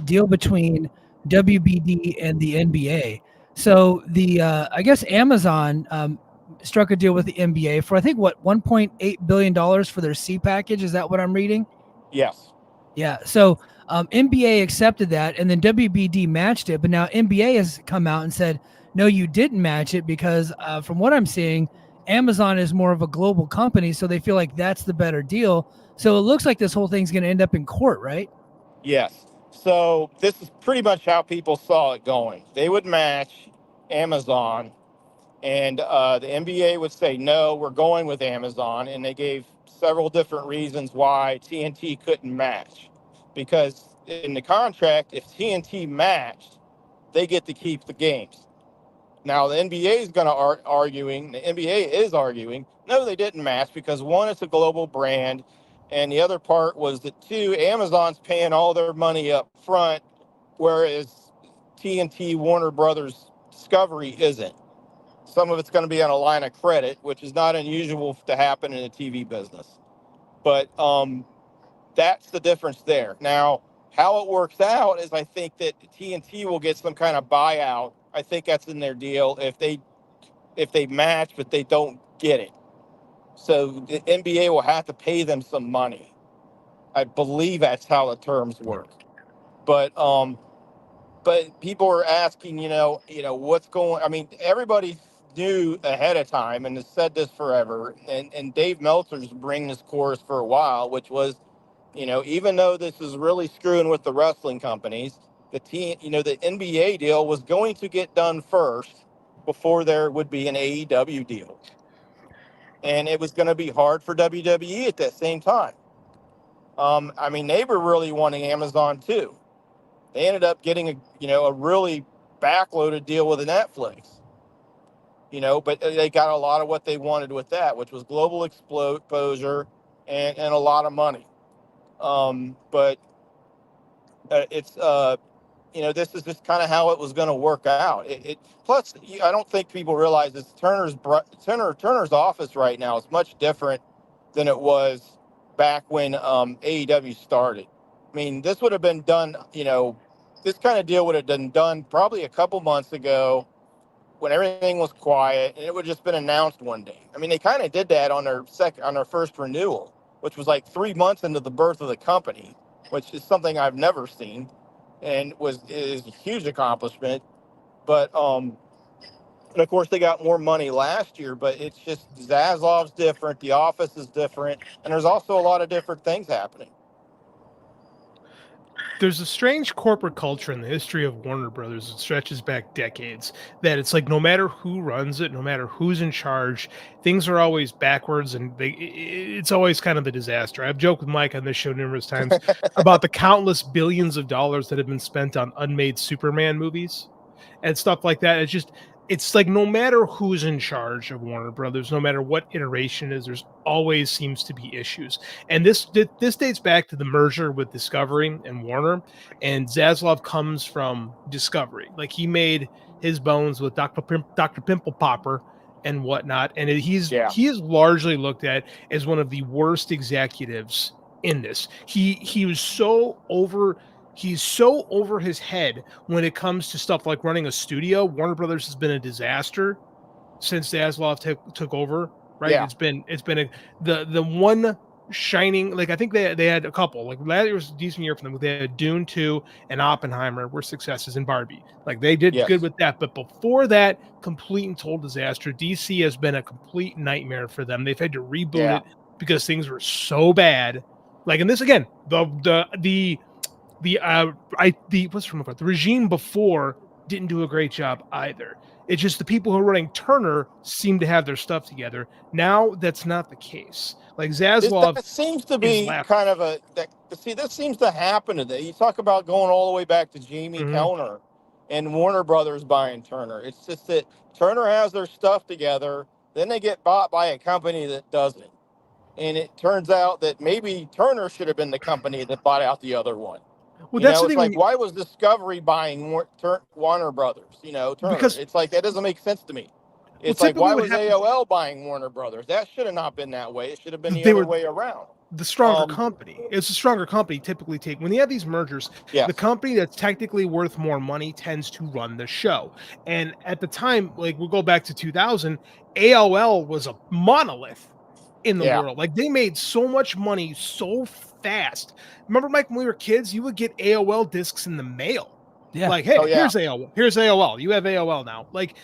deal between WBD and the NBA. So the I guess Amazon struck a deal with the NBA for I think what $1.8 billion for their C package. Is that what I'm reading? yes. Yeah. So NBA accepted that, and then WBD matched it. But now NBA has come out and said, no, you didn't match it because from what I'm seeing, Amazon is more of a global company, so they feel like that's the better deal. So it looks like this whole thing's going to end up in court, right? Yes. So this is pretty much how people saw it going. They would match Amazon, and the NBA would say, no, we're going with Amazon. And they gave several different reasons why TNT couldn't match. Because in the contract, if TNT matched, they get to keep the games. Now, the NBA is going to the NBA is arguing, no, they didn't match because one, it's a global brand. And the other part was that two, Amazon's paying all their money up front, whereas TNT Warner Brothers Discovery isn't. Some of it's going to be on a line of credit, which is not unusual to happen in the TV business. But that's the difference there. Now, how it works out is I think that TNT will get some kind of buyout. I think that's in their deal if they match, but they don't get it. So the NBA will have to pay them some money. I believe that's how the terms work. But people are asking, what's going. I mean, everybody knew ahead of time and has said this forever. And Dave Meltzer's bringing this chorus for a while, which was, even though this is really screwing with the wrestling companies, the NBA deal was going to get done first before there would be an AEW deal. And it was going to be hard for WWE at that same time. They were really wanting Amazon too. They ended up getting a really backloaded deal with Netflix. But they got a lot of what they wanted with that, which was global exposure and a lot of money. But it's this is just kind of how it was going to work out. Plus, I don't think people realize this. Turner's office right now is much different than it was back when AEW started. I mean, this would have been done. This kind of deal would have been done probably a couple months ago when everything was quiet, and it would have just been announced one day. I mean, they kind of did that on their first renewal, which was like 3 months into the birth of the company, which is something I've never seen. And is a huge accomplishment, but and of course they got more money last year. But it's just Zaslav's different, the office is different, and there's also a lot of different things happening. There's a strange corporate culture in the history of Warner Brothers that stretches back decades, that it's like no matter who runs it, no matter who's in charge, things are always backwards, and it's always kind of a disaster. I've joked with Mike on this show numerous times about the countless billions of dollars that have been spent on unmade Superman movies and stuff like that. It's like no matter who's in charge of Warner Brothers, no matter what iteration is, there's always seems to be issues. And this dates back to the merger with Discovery and Warner. And Zaslav comes from Discovery. Like, he made his bones with Dr. Pimple Popper and whatnot. And he is largely looked at as one of the worst executives in this. He was so over. He's so over his head when it comes to stuff like running a studio. Warner Brothers has been a disaster since Zaslav took over, right? Yeah. It's been the one shining, like, I think they had a couple, like last year was a decent year for them. They had Dune 2 and Oppenheimer were successes, in Barbie. Like, they did good with that. But before that, complete and total disaster. DC has been a complete nightmare for them. They've had to reboot it because things were so bad. Like, and this again, the regime before didn't do a great job either. It's just the people who are running Turner seem to have their stuff together. Now that's not the case. Like, Zaslav, that seems to be kind of this seems to happen today. You talk about going all the way back to Jamie Kellner and Warner Brothers buying Turner. It's just that Turner has their stuff together, then they get bought by a company that doesn't. And it turns out that maybe Turner should have been the company that bought out the other one. Well, that's the It's thing. like, why was Discovery buying Warner Brothers? Turner. Because it's like, that doesn't make sense to me. It's well, like, why what was happens, AOL buying Warner Brothers? That should have not been that way. It should have been the they other were way around. the stronger company. It's a stronger company typically take when you have these mergers. Yes. The company that's technically worth more money tends to run the show. And at the time, like we'll go back to 2000, AOL was a monolith in the world. Like they made so much money so fast. Remember, Mike, when we were kids, you would get AOL discs in the mail. Yeah. Like, hey, here's AOL. Here's AOL. You have AOL now. Like,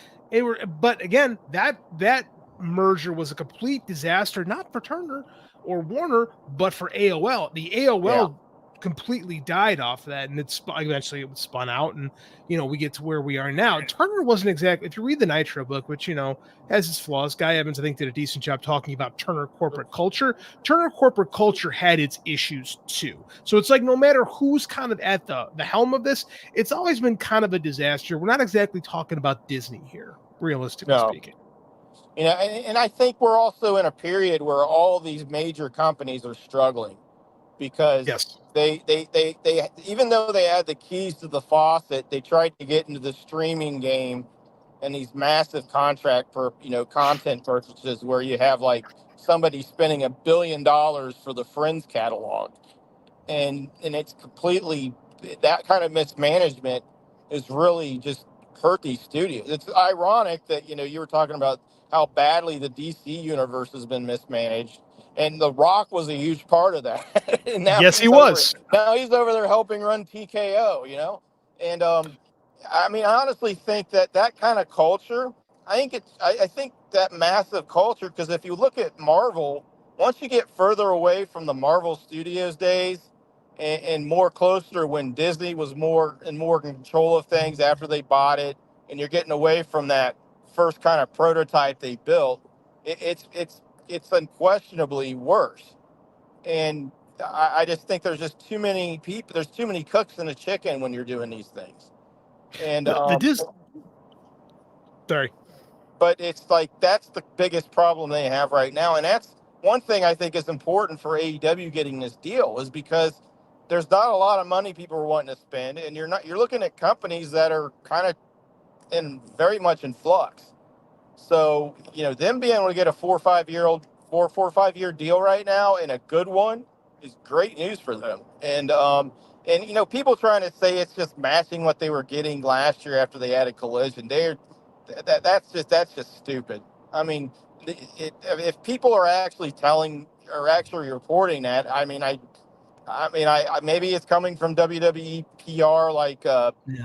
but again, that merger was a complete disaster, not for Turner or Warner, but for AOL. The AOL completely died off that, and eventually it was spun out, and we get to where we are now. Turner wasn't exactly, if you read the Nitro book, which has its flaws. Guy Evans, I think, did a decent job talking about Turner corporate culture. Turner corporate culture had its issues too. So it's like no matter who's kind of at the helm of this, it's always been kind of a disaster. We're not exactly talking about Disney here, realistically speaking. And I think we're also in a period where all these major companies are struggling because they even though they had the keys to the faucet, they tried to get into the streaming game and these massive contract for content purchases where you have like somebody spending $1 billion for the Friends catalog, and it's completely, that kind of mismanagement is really just hurt these studios. It's ironic that you were talking about how badly the DC universe has been mismanaged, and The Rock was a huge part of that. And now he was. Now he's over there helping run TKO, and I mean, I honestly think that kind of culture, I think that massive culture, because if you look at Marvel, once you get further away from the Marvel Studios days and more closer when Disney was more in control of things after they bought it, and you're getting away from that first kind of prototype they built, it's unquestionably worse. And I just think there's just too many people. There's too many cooks in a chicken when you're doing these things. And sorry, but it's like that's the biggest problem they have right now, and that's one thing I think is important for AEW getting this deal, is because there's not a lot of money people are wanting to spend, and you're looking at companies that are kind of very much in flux. So, them being able to get a 4 or 5 year deal right now, and a good one, is great news for them. And people trying to say it's just matching what they were getting last year after they added Collision, that's just stupid. I mean, if people are actually reporting that, I mean, maybe it's coming from WWE PR, like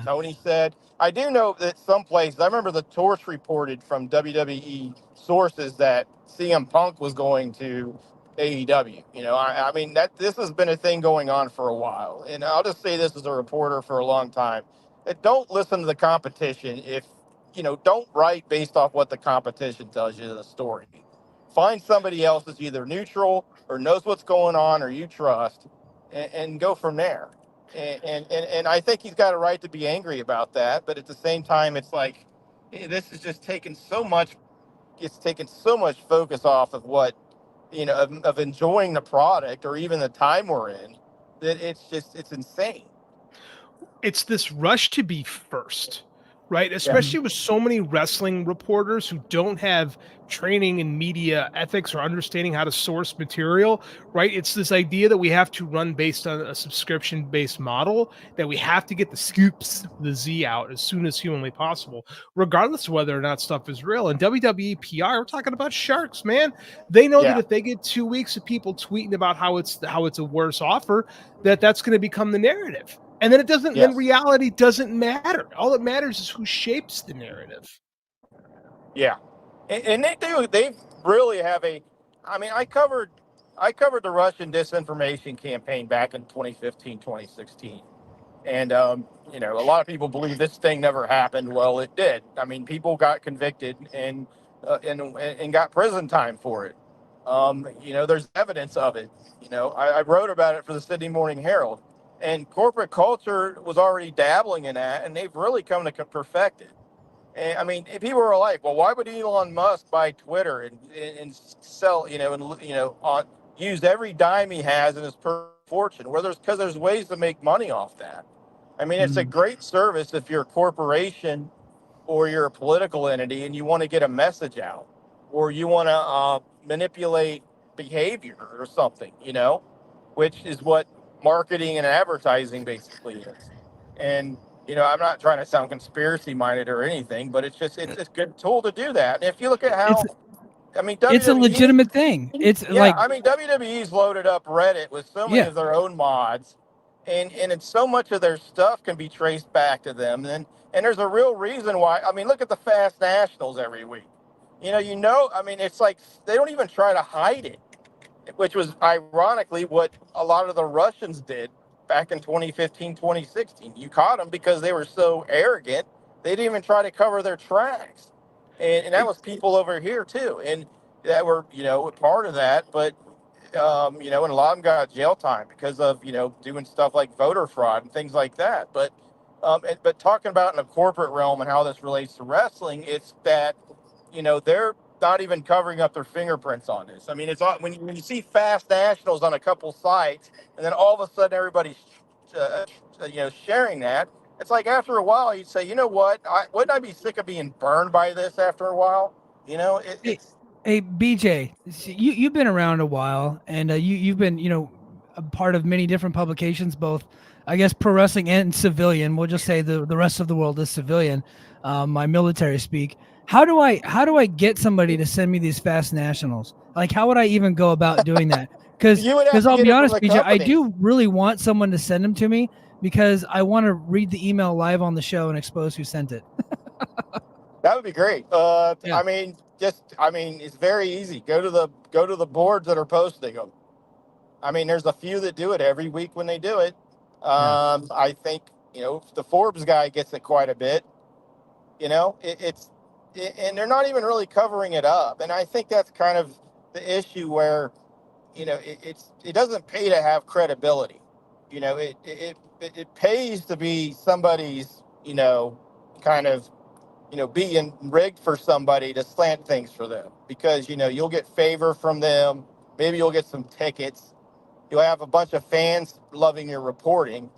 Tony said. I do know that some places, I remember the Torch reported from WWE sources that CM Punk was going to AEW. I mean, this has been a thing going on for a while. And I'll just say this as a reporter for a long time. Don't listen to the competition. Don't write based off what the competition tells you in the story. Find somebody else that's either neutral or knows what's going on or you trust, and go from there. And I think he's got a right to be angry about that. But at the same time, it's like, this is just taking so much. It's taken so much focus off of what, of enjoying the product or even the time we're in, that it's insane. It's this rush to be first, right? Especially with so many wrestling reporters who don't have training in media ethics or understanding how to source material, right? It's this idea that we have to run based on a subscription-based model, that we have to get the scoops, the Z out as soon as humanly possible, regardless of whether or not stuff is real. And WWE PR, we're talking about sharks, man. They know that if they get 2 weeks of people tweeting about how it's a worse offer, that's going to become the narrative. And then then reality doesn't matter. All that matters is who shapes the narrative. Yeah. And they really have I covered the Russian disinformation campaign back in 2015, 2016. And, a lot of people believe this thing never happened. Well, it did. I mean, people got convicted and got prison time for it. There's evidence of it. I wrote about it for the Sydney Morning Herald. And corporate culture was already dabbling in that, and they've really come to perfect it. And I mean, if people were like, well, why would Elon Musk buy Twitter and sell, use every dime he has in his fortune? Well, because there's ways to make money off that. I mean, it's a great service if you're a corporation or you're a political entity and you want to get a message out, or you want to manipulate behavior or something, which is what marketing and advertising basically is. And I'm not trying to sound conspiracy minded or anything, but it's a good tool to do that. And if you look at how, it's a legitimate thing. WWE's loaded up Reddit with so many of their own mods, and it's so much of their stuff can be traced back to them. And there's a real reason why. I mean, look at the Fast Nationals every week. It's like they don't even try to hide it, which was ironically what a lot of the Russians did back in 2015, 2016. You caught them because they were so arrogant. They didn't even try to cover their tracks. And that was people over here too. And that were, part of that. But, and a lot of them got jail time because of, doing stuff like voter fraud and things like that. But talking about in the corporate realm and how this relates to wrestling, it's that, they're not even covering up their fingerprints on this. I mean, it's when you see Fast Nationals on a couple sites, and then all of a sudden everybody's, sharing that. It's like after a while you'd say, you know what? Wouldn't I be sick of being burned by this after a while? Hey, BJ, you've been around a while, and you've been, a part of many different publications, both, I guess, pro wrestling and civilian. We'll just say the rest of the world is civilian. My military speak. How do I get somebody to send me these Fast Nationals? Like, how would I even go about doing that? Because I'll be honest, BJ, I do really want someone to send them to me because I want to read the email live on the show and expose who sent it. That would be great. It's very easy. Go to the boards that are posting them. I mean, there's a few that do it every week when they do it. I think, the Forbes guy gets it quite a bit. And they're not even really covering it up. And I think that's kind of the issue where, it doesn't pay to have credibility. It pays to be somebody's, kind of, being rigged for somebody to slant things for them because, you'll get favor from them. Maybe you'll get some tickets. You'll have a bunch of fans loving your reporting.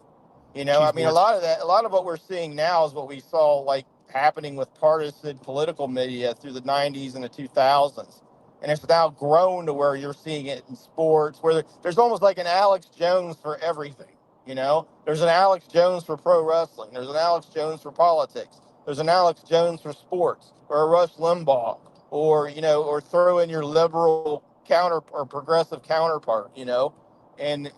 A lot of what we're seeing now is what we saw like happening with partisan political media through the 90s and the 2000s. And it's now grown to where you're seeing it in sports, where there's almost like an Alex Jones for everything. There's an Alex Jones for pro wrestling. There's an Alex Jones for politics. There's an Alex Jones for sports, or a Rush Limbaugh, or throw in your liberal counter or progressive counterpart, and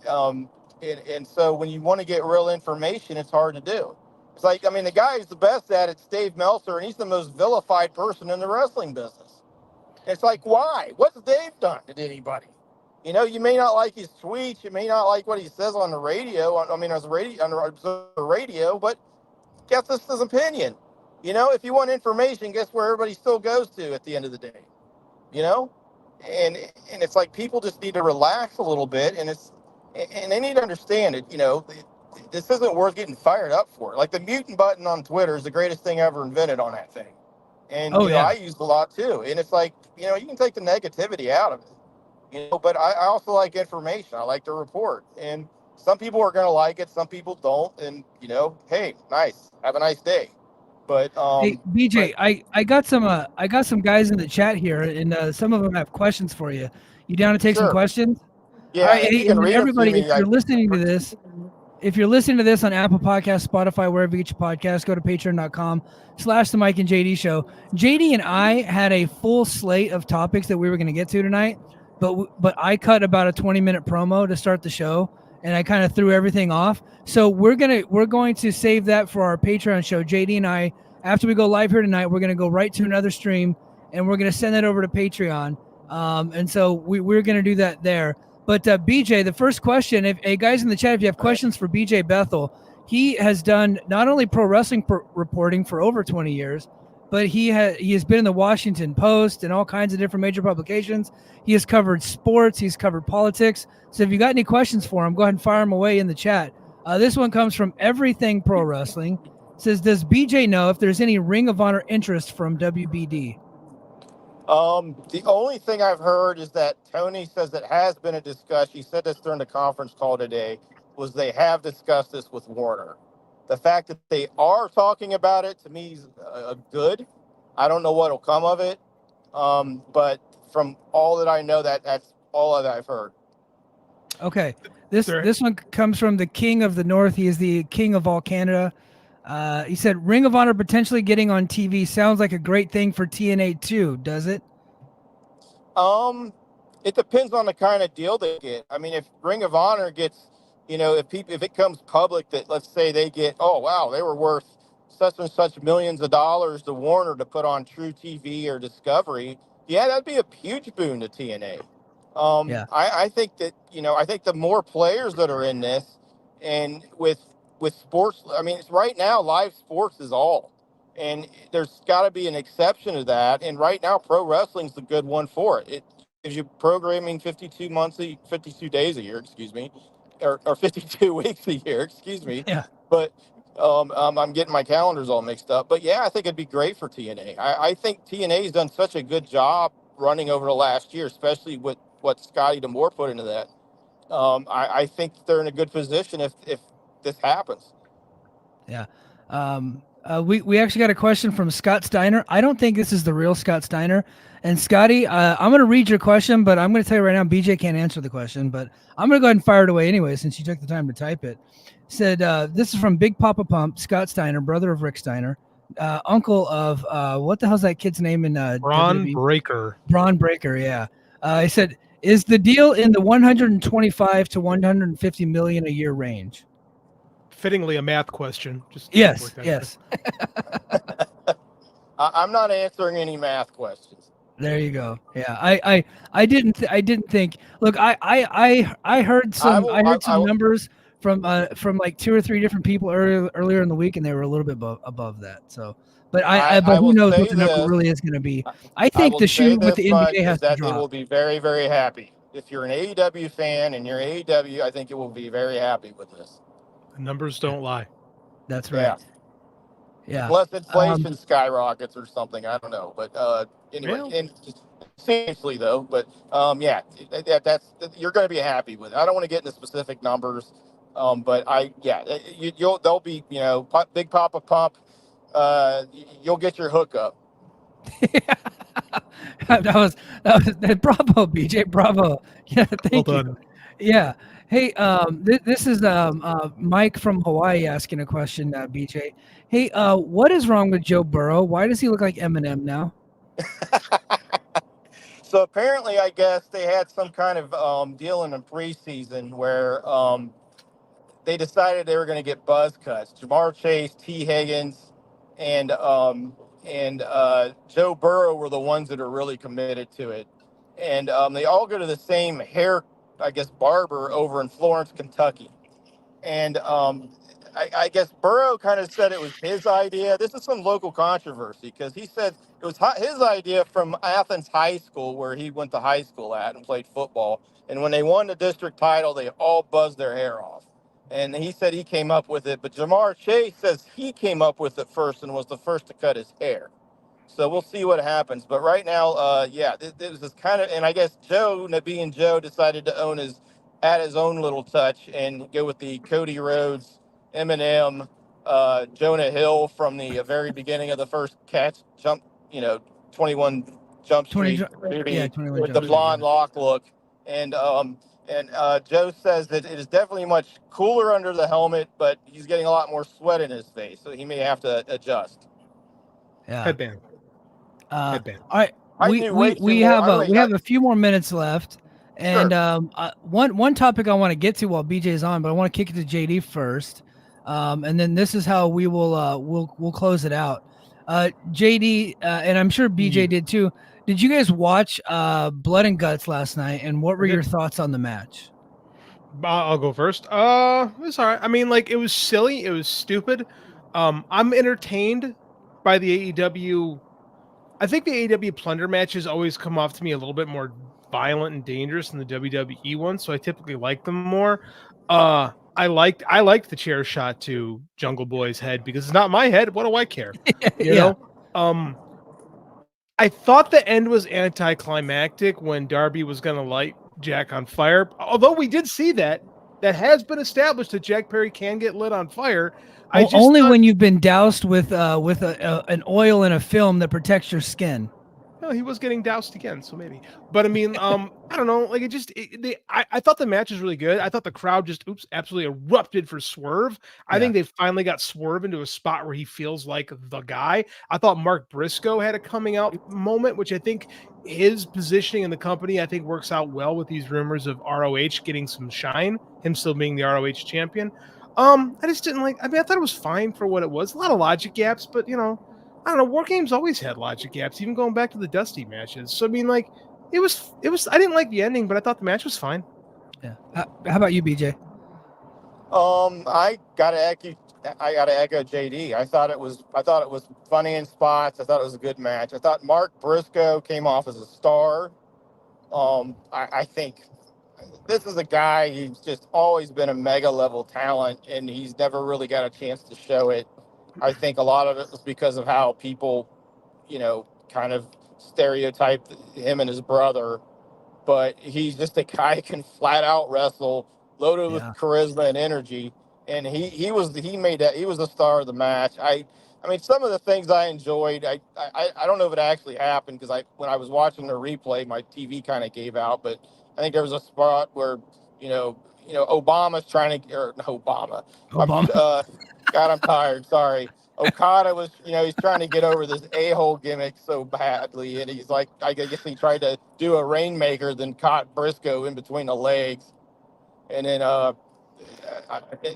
so when you want to get real information, it's hard to do. It's like, the guy who's the best at it's Dave Meltzer, and he's the most vilified person in the wrestling business. It's like, why? What's Dave done to anybody? You may not like his tweets, you may not like what he says on the radio, on the radio, but guess this is his opinion. If you want information, guess where everybody still goes to at the end of the day. And it's like people just need to relax a little bit, and they need to understand it. This isn't worth getting fired up for. Like the mutant button on Twitter is the greatest thing ever invented on that thing. And I used a lot too. And it's like, you can take the negativity out of it. But I also like information. I like to report. And some people are going to like it, some people don't. And hey, nice. Have a nice day. But hey, BJ, I got some guys in the chat here, and some of them have questions for you. You down to take some questions? Yeah. All right, hey, everybody, if you're listening to this on Apple Podcasts, Spotify, wherever you get your podcasts, go to patreon.com/The Mike and JD Show. JD and I had a full slate of topics that we were going to get to tonight, but I cut about a 20-minute promo to start the show, and I kind of threw everything off. So we're going to save that for our Patreon show. JD and I, after we go live here tonight, we're going to go right to another stream, and we're going to send that over to Patreon. And so we're going to do that there. But BJ, the first question, hey guys in the chat, if you have questions for BJ Bethel, he has done not only pro wrestling reporting for over 20 years, but he has been in the Washington Post and all kinds of different major publications. He has covered sports. He's covered politics. So if you got any questions for him, go ahead and fire them away in the chat. This one comes from Everything Pro Wrestling. It says, does BJ know if there's any Ring of Honor interest from WBD? The only thing I've heard is that Tony says it has been a discussion. He said this during the conference call today, was they have discussed this with Warner. The fact that they are talking about it, to me, is good. I don't know what will come of it. But from all that I know, that's all that I've heard. Okay. This one comes from the King of the North. He is the king of all Canada. He said, Ring of Honor potentially getting on TV sounds like a great thing for TNA too, does it? It depends on the kind of deal they get. I mean, if Ring of Honor gets, if it comes public that, let's say they get, oh wow, they were worth such and such millions of dollars to Warner to put on True TV or Discovery, yeah, that'd be a huge boon to TNA. I think that, I think the more players that are in this, and with sports, I mean, it's right now live sports is all, and there's got to be an exception to that. And right now, pro wrestling's the good one for it. It gives you programming 52 days a year, or 52 weeks a year, Yeah. But I'm getting my calendars all mixed up. But yeah, I think it'd be great for TNA. I think TNA's done such a good job running over the last year, especially with what Scotty D'Amore put into that. I think they're in a good position if this happens. Yeah. We actually got a question from Scott Steiner. I don't think this is the real Scott Steiner. And Scotty, I'm going to read your question, but I'm going to tell you right now, BJ can't answer the question, but I'm going to go ahead and fire it away anyway, since you took the time to type it. Said, this is from Big Papa Pump, Scott Steiner, brother of Rick Steiner, uncle of, what the hell's that kid's name in Braun WWE? Breaker. Braun Breaker, yeah. He said, is the deal in the 125 to 150 million a year range? Fittingly a math question. Yes. I'm not answering any math questions. There you go. Yeah, I didn't think. Look, I heard some numbers from like 2 or 3 different people earlier in the week, and they were a little bit above that. So, but but who knows what the number really is going to be? I think the shoe with the NBA has to drop. They will be very, very happy. If you're an AEW fan and you're AEW, I think it will be very happy with this. The numbers don't lie. That's right. Yeah. Unless inflation skyrockets or something, I don't know. But anyway, and seriously though, but that's you're going to be happy with it. I don't want to get into specific numbers, but they'll be Big Papa Pump. You'll get your hookup. that was bravo, BJ, bravo. Yeah, thank you. Yeah. Hey, this is Mike from Hawaii asking a question, BJ. Hey, what is wrong with Joe Burrow? Why does he look like Eminem now? So apparently, I guess they had some kind of deal in the preseason where they decided they were going to get buzz cuts. Jamar Chase, T. Higgins, and Joe Burrow were the ones that are really committed to it. And they all go to the same barber over in Florence, Kentucky. And I guess Burrow kind of said it was his idea. This is some local controversy because he said it was his idea from Athens High School, where he went to high school at and played football. And when they won the district title, they all buzzed their hair off. And he said he came up with it. But Jamar Chase says he came up with it first and was the first to cut his hair. So we'll see what happens. But right now, it was this kind of, and I guess Joe, being Joe, decided to add his own little touch and go with the Cody Rhodes, Eminem, Jonah Hill from the very beginning of the first catch jump, 21 Jump Street, 21 with the blonde lock look. And Joe says that it is definitely much cooler under the helmet, but he's getting a lot more sweat in his face, so he may have to adjust. Yeah. Headband. All right, we have a few more minutes left, and sure. One topic I want to get to while BJ is on, but I want to kick it to JD first, and then this is how we will we'll close it out. JD, and I'm sure BJ did too. Did you guys watch Blood and Guts last night, and what were your thoughts on the match? I'll go first. It was all right. I mean, it was silly. It was stupid. I'm entertained by the AEW. I think the AEW plunder matches always come off to me a little bit more violent and dangerous than the WWE ones, so I typically like them more. I liked the chair shot to Jungle Boy's head because it's not my head. What do I care? You know? I thought the end was anticlimactic when Darby was going to light Jack on fire. Although we did see that has been established that Jack Perry can get lit on fire. Only when you've been doused with an oil and a film that protects your skin. Well, he was getting doused again, so maybe. But I mean, I don't know. Like I thought the match was really good. I thought the crowd just absolutely erupted for Swerve. I think they finally got Swerve into a spot where he feels like the guy. I thought Mark Briscoe had a coming out moment, which I think his positioning in the company, I think works out well with these rumors of ROH getting some shine, him still being the ROH champion. I just didn't like. I mean, I thought it was fine for what it was. A lot of logic gaps, but I don't know. War Games always had logic gaps, even going back to the Dusty matches. So I mean, like, it was. I didn't like the ending, but I thought the match was fine. Yeah. How about you, BJ? I gotta echo JD. I thought it was funny in spots. I thought it was a good match. I thought Mark Briscoe came off as a star. I think this is a guy who's just always been a mega level talent, and he's never really got a chance to show it. I think a lot of it was because of how people, kind of stereotyped him and his brother. But he's just a guy who can flat out wrestle, loaded with charisma and energy. And he was the star of the match. I mean, some of the things I enjoyed, I don't know if it actually happened because when I was watching the replay, my TV kind of gave out. But I think there was a spot where, Obama's trying to, or no, Obama. God, I'm tired. Sorry. Okada was, he's trying to get over this a-hole gimmick so badly. And he's like, I guess he tried to do a rainmaker, then caught Briscoe in between the legs. And then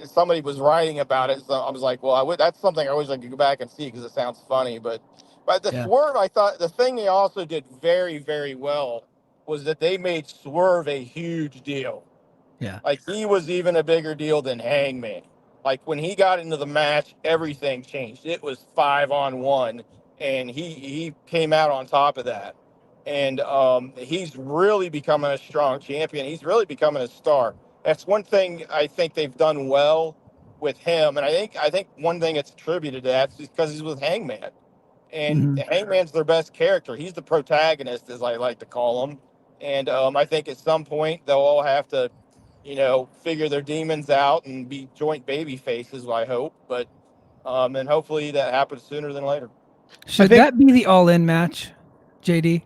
somebody was writing about it. So I was like, well, that's something I wish I could go back and see because it sounds funny. But the Swerve, I thought the thing they also did very, very well was that they made Swerve a huge deal. Yeah. Like he was even a bigger deal than Hangman. Like when he got into the match, everything changed. It was 5-on-1, and he came out on top of that. And he's really becoming a strong champion. He's really becoming a star. That's one thing I think they've done well with him. And I think one thing that's attributed to that is because he's with Hangman. And Hangman's their best character. He's the protagonist, as I like to call him. And I think at some point they'll all have to, figure their demons out and be joint baby faces, I hope. But and hopefully that happens sooner than later. Should that be the all-in match, JD?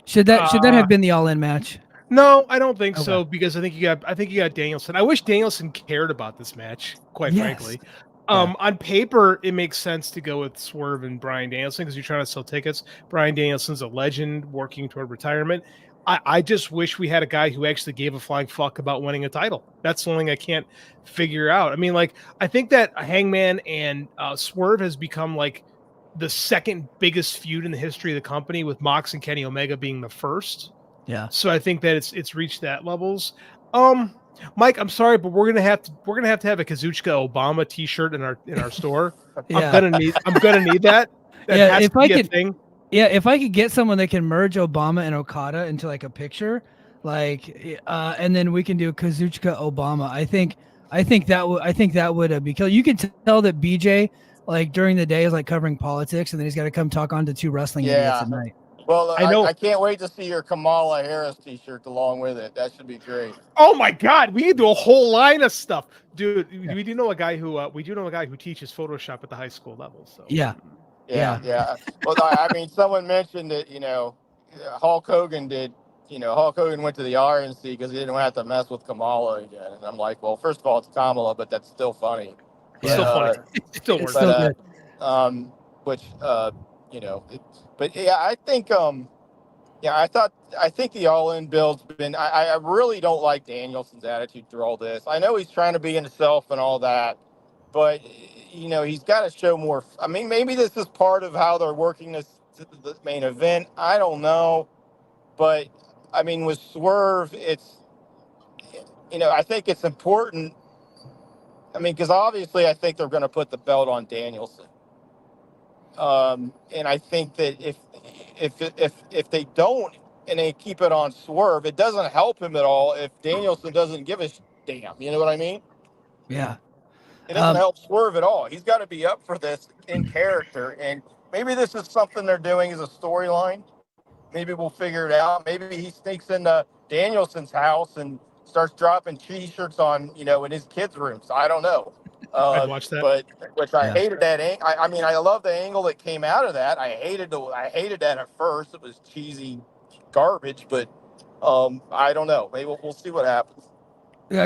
Should that have been the all-in match? No, I don't think so, because I think you got Danielson. I wish Danielson cared about this match, quite frankly. On paper, it makes sense to go with Swerve and Bryan Danielson because you're trying to sell tickets. Bryan Danielson's a legend working toward retirement. I just wish we had a guy who actually gave a flying fuck about winning a title. That's the only thing I can't figure out. I mean, like, I think that Hangman and Swerve has become like the second biggest feud in the history of the company, with Mox and Kenny Omega being the first. Yeah. So I think that it's reached that levels. Mike, I'm sorry, but we're gonna have to have a Kazuchika Obama T-shirt in our store. I'm gonna need that. If I could get someone that can merge Obama and Okada into like a picture, and then we can do Kazuchika Obama. I think that would be killer. You can tell that BJ like during the day is like covering politics, and then he's got to come talk on to two wrestling idiots at night. Well, I know. I can't wait to see your Kamala Harris T-shirt along with it. That should be great. Oh my God, we need to do a whole line of stuff, dude. We do know a guy who teaches Photoshop at the high school level. So yeah. Well, I mean, someone mentioned that Hulk Hogan did. Hulk Hogan went to the RNC because he didn't have to mess with Kamala again. And I'm like, well, first of all, it's Kamala, but that's still funny. It's still funny. It still works. But I think I think the all-in build's been. I really don't like Danielson's attitude through all this. I know he's trying to be himself and all that, but he's got to show more. I mean, maybe this is part of how they're working this main event. I don't know, but I mean, with Swerve, it's I think it's important. I mean, because obviously, I think they're going to put the belt on Danielson. And I think that if they don't and they keep it on Swerve, it doesn't help him at all if Danielson doesn't give a damn. You know what I mean? Yeah. It doesn't help Swerve at all. He's got to be up for this in character. And maybe this is something they're doing as a storyline. Maybe we'll figure it out. Maybe he sneaks into Danielson's house and starts dropping T-shirts on, in his kids' rooms. I don't know. I'd watch that. But which I hated that. I love the angle that came out of that. I hated that at first. It was cheesy garbage, but I don't know. Maybe we'll see what happens.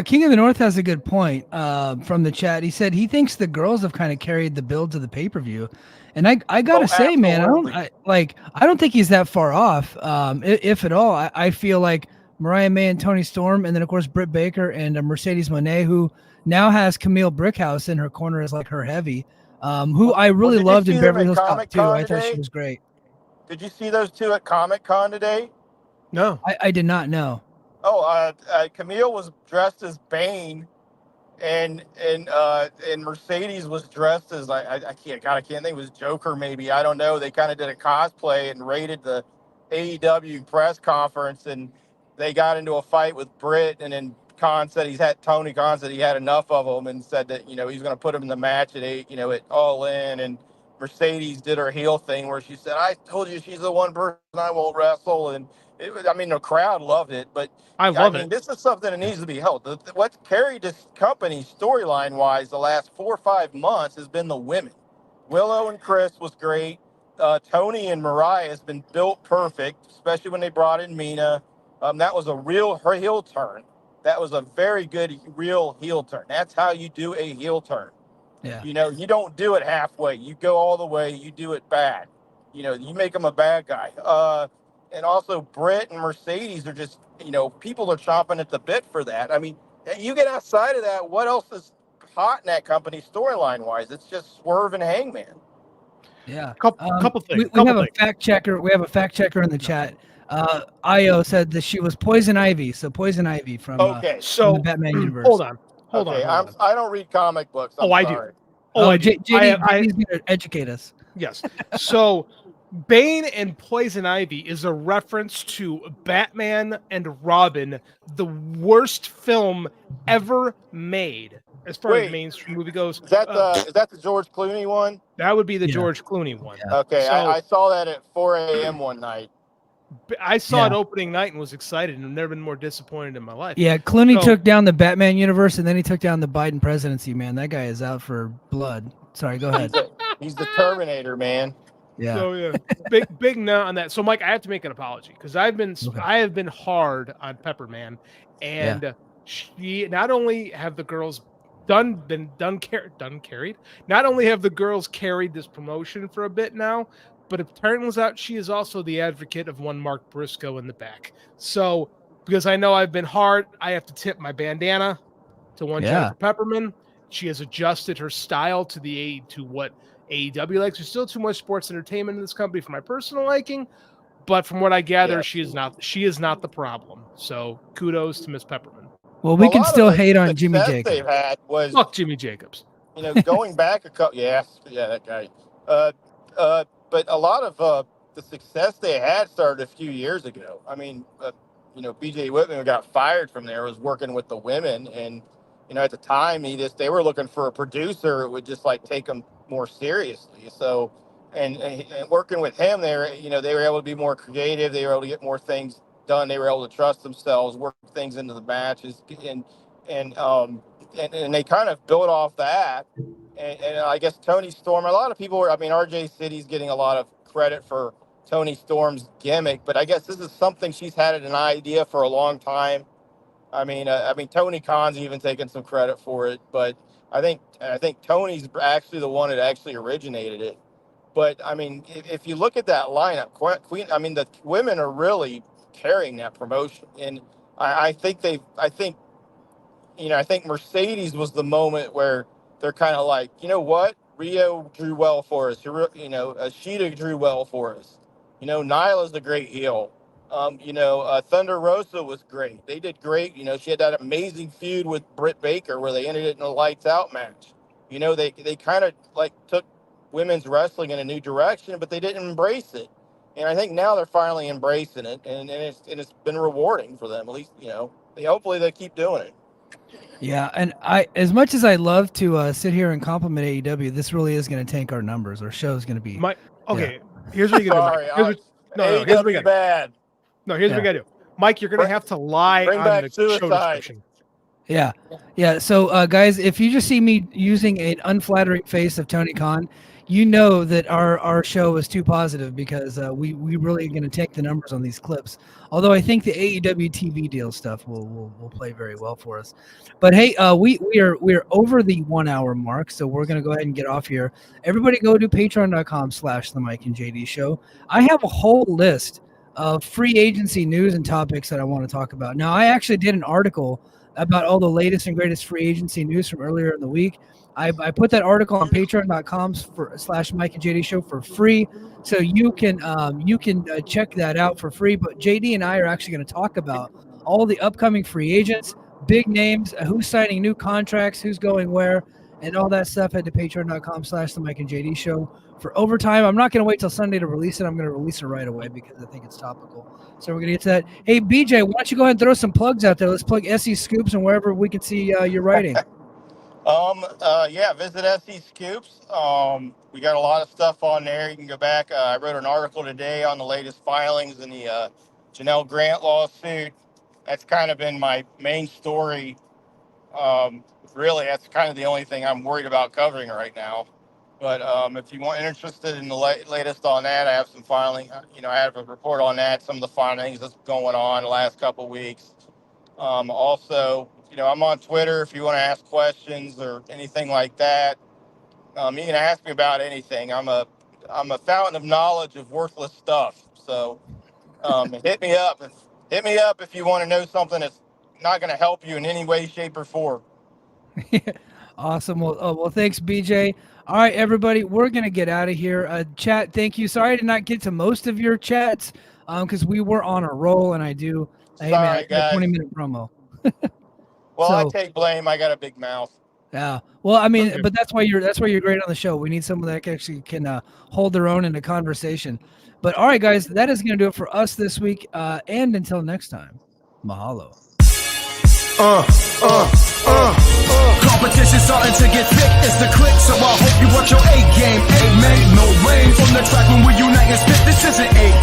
King of the North has a good point from the chat. He said he thinks the girls have kind of carried the build to the pay-per-view. And I gotta say, man, I don't think he's that far off, if at all. I feel like Mariah May and Toni Storm, and then of course Britt Baker and Mercedes Moné, who now has Camille Brickhouse in her corner as like her heavy, who I really loved in Beverly Hills Cop 2. I thought she was great. Did you see those two at Comic Con today? No, I did not know. Oh, Camille was dressed as Bane, and Mercedes was dressed as I can't think it was Joker maybe, I don't know. They kind of did a cosplay and raided the AEW press conference, and they got into a fight with Britt, and then Tony Khan said he had enough of them and said that he's going to put him in the match at All In, and Mercedes did her heel thing where she said, "I told you she's the one person I won't wrestle," and the crowd loved it, but I love it. This is something that needs to be held. What's carried this company storyline-wise the last 4 or 5 months has been the women. Willow and Chris was great. Tony and Mariah has been built perfect, especially when they brought in Mina. That was her heel turn. That was a very good real heel turn. That's how you do a heel turn. Yeah. You don't do it halfway. You go all the way. You do it bad. You make them a bad guy. And also Britt and Mercedes are just, people are chomping at the bit for that. I mean, you get outside of that, what else is hot in that company storyline-wise? It's just Swerve and Hangman. Yeah. Couple things. We have a fact checker. We have a fact checker in the chat. Io said that she was Poison Ivy. So Poison Ivy from, from the Batman universe. Hold on. I don't read comic books. I do. JD's going to educate us. Yes. So Bane and Poison Ivy is a reference to Batman and Robin, the worst film ever made as far as mainstream movie goes. Is that the George Clooney one? That would be the George Clooney one. Yeah. Okay, so, I saw that at 4 a.m. one night. I saw it opening night and was excited, and I've never been more disappointed in my life. Yeah, Clooney took down the Batman universe, and then he took down the Biden presidency, man. That guy is out for blood. Sorry, go ahead. He's the Terminator, man. Yeah. So big no on that. So Mike, I have to make an apology because I have been hard on Pepperman, and she not only have the girls carried. Not only have the girls carried this promotion for a bit now, but it turns out she is also the advocate of one Mark Briscoe in the back. So because I know I've been hard, I have to tip my bandana to one Jennifer Pepperman. She has adjusted her style to what AEW likes. There's still too much sports entertainment in this company for my personal liking, but from what I gather, she is not the problem. So kudos to Miss Pepperman. Well, we can still hate on Jimmy Jacobs. They've had was fuck Jimmy Jacobs. Going back a couple, that guy. But a lot of the success they had started a few years ago. I mean, BJ Whitman got fired from there, was working with the women, and at the time they were looking for a producer who would just take them more seriously. So, and working with him, they were able to be more creative. They were able to get more things done. They were able to trust themselves, work things into the matches, and they kind of built off that. And I guess Toni Storm, a lot of people RJ City's getting a lot of credit for Toni Storm's gimmick, but I guess this is something she's had an idea for a long time. I mean, Tony Khan's even taken some credit for it, but I think Tony's actually the one that actually originated it. But I mean, if you look at that lineup, the women are really carrying that promotion, and I think Mercedes was the moment where they're kind of like, what? Rio drew well for us. Ashita drew well for us. Nyla's a great heel. Thunder Rosa was great. They did great. She had that amazing feud with Britt Baker where they ended it in a lights out match. They kind of took women's wrestling in a new direction, but they didn't embrace it. And I think now they're finally embracing it, and it's been rewarding for them. At least, hopefully they keep doing it. Yeah, and as much as I love to sit here and compliment AEW, this really is going to tank our numbers. Our show is going to be. Okay, here's what you can do. Sorry, Mike. Here's what you got. bad. No, here's what you got to do. Mike, you're going to have to lie bring on back the show suicide. description. Yeah. So, guys, if you just see me using an unflattering face of Tony Khan, you know that our show is too positive because we really are going to take the numbers on these clips. Although I think the AEW TV deal stuff will play very well for us. But hey, we are over the 1 hour mark, so we're going to go ahead and get off here. Everybody go to patreon.com/the Mike and JD show. I have a whole list of free agency news and topics that I want to talk about. Now, I actually did an article about all the latest and greatest free agency news from earlier in the week. I put that article on patreon.com/Mike and JD show for free. So you can check that out for free. But JD and I are actually going to talk about all the upcoming free agents, big names, who's signing new contracts, who's going where, and all that stuff. Head to patreon.com/the Mike and JD show for overtime. I'm not going to wait till Sunday to release it. I'm going to release it right away because I think it's topical. So we're going to get to that. Hey, BJ, why don't you go ahead and throw some plugs out there? Let's plug SE Scoops and wherever we can see your writing. Visit SE Scoops. We got a lot of stuff on there. You can go back. I wrote an article today on the latest filings in the Janelle Grant lawsuit. That's kind of been my main story. Really, that's kind of the only thing I'm worried about covering right now. But if you want interested in the latest on that, I have some filing. I have a report on that, some of the findings that's going on the last couple of weeks. Also, I'm on Twitter if you want to ask questions or anything like that. You can ask me about anything. I'm a fountain of knowledge of worthless stuff. So hit me up. Hit me up if you want to know something that's not going to help you in any way, shape, or form. Awesome. Well, thanks, BJ. All right, everybody, we're going to get out of here. Chat, thank you. Sorry I did not get to most of your chats because we were on a roll, and I do. Hey, man, I got a 20-minute promo. Well, I take blame. I got a big mouth. Yeah. Well, I mean, but that's why you're great on the show. We need someone that actually can hold their own in a conversation. But all right, guys, that is going to do it for us this week. And until next time, mahalo. Competition starting to get thick, it's the click, so I hope you watch your A game. Amen. No rain from the track when we unite and spit. This isn't A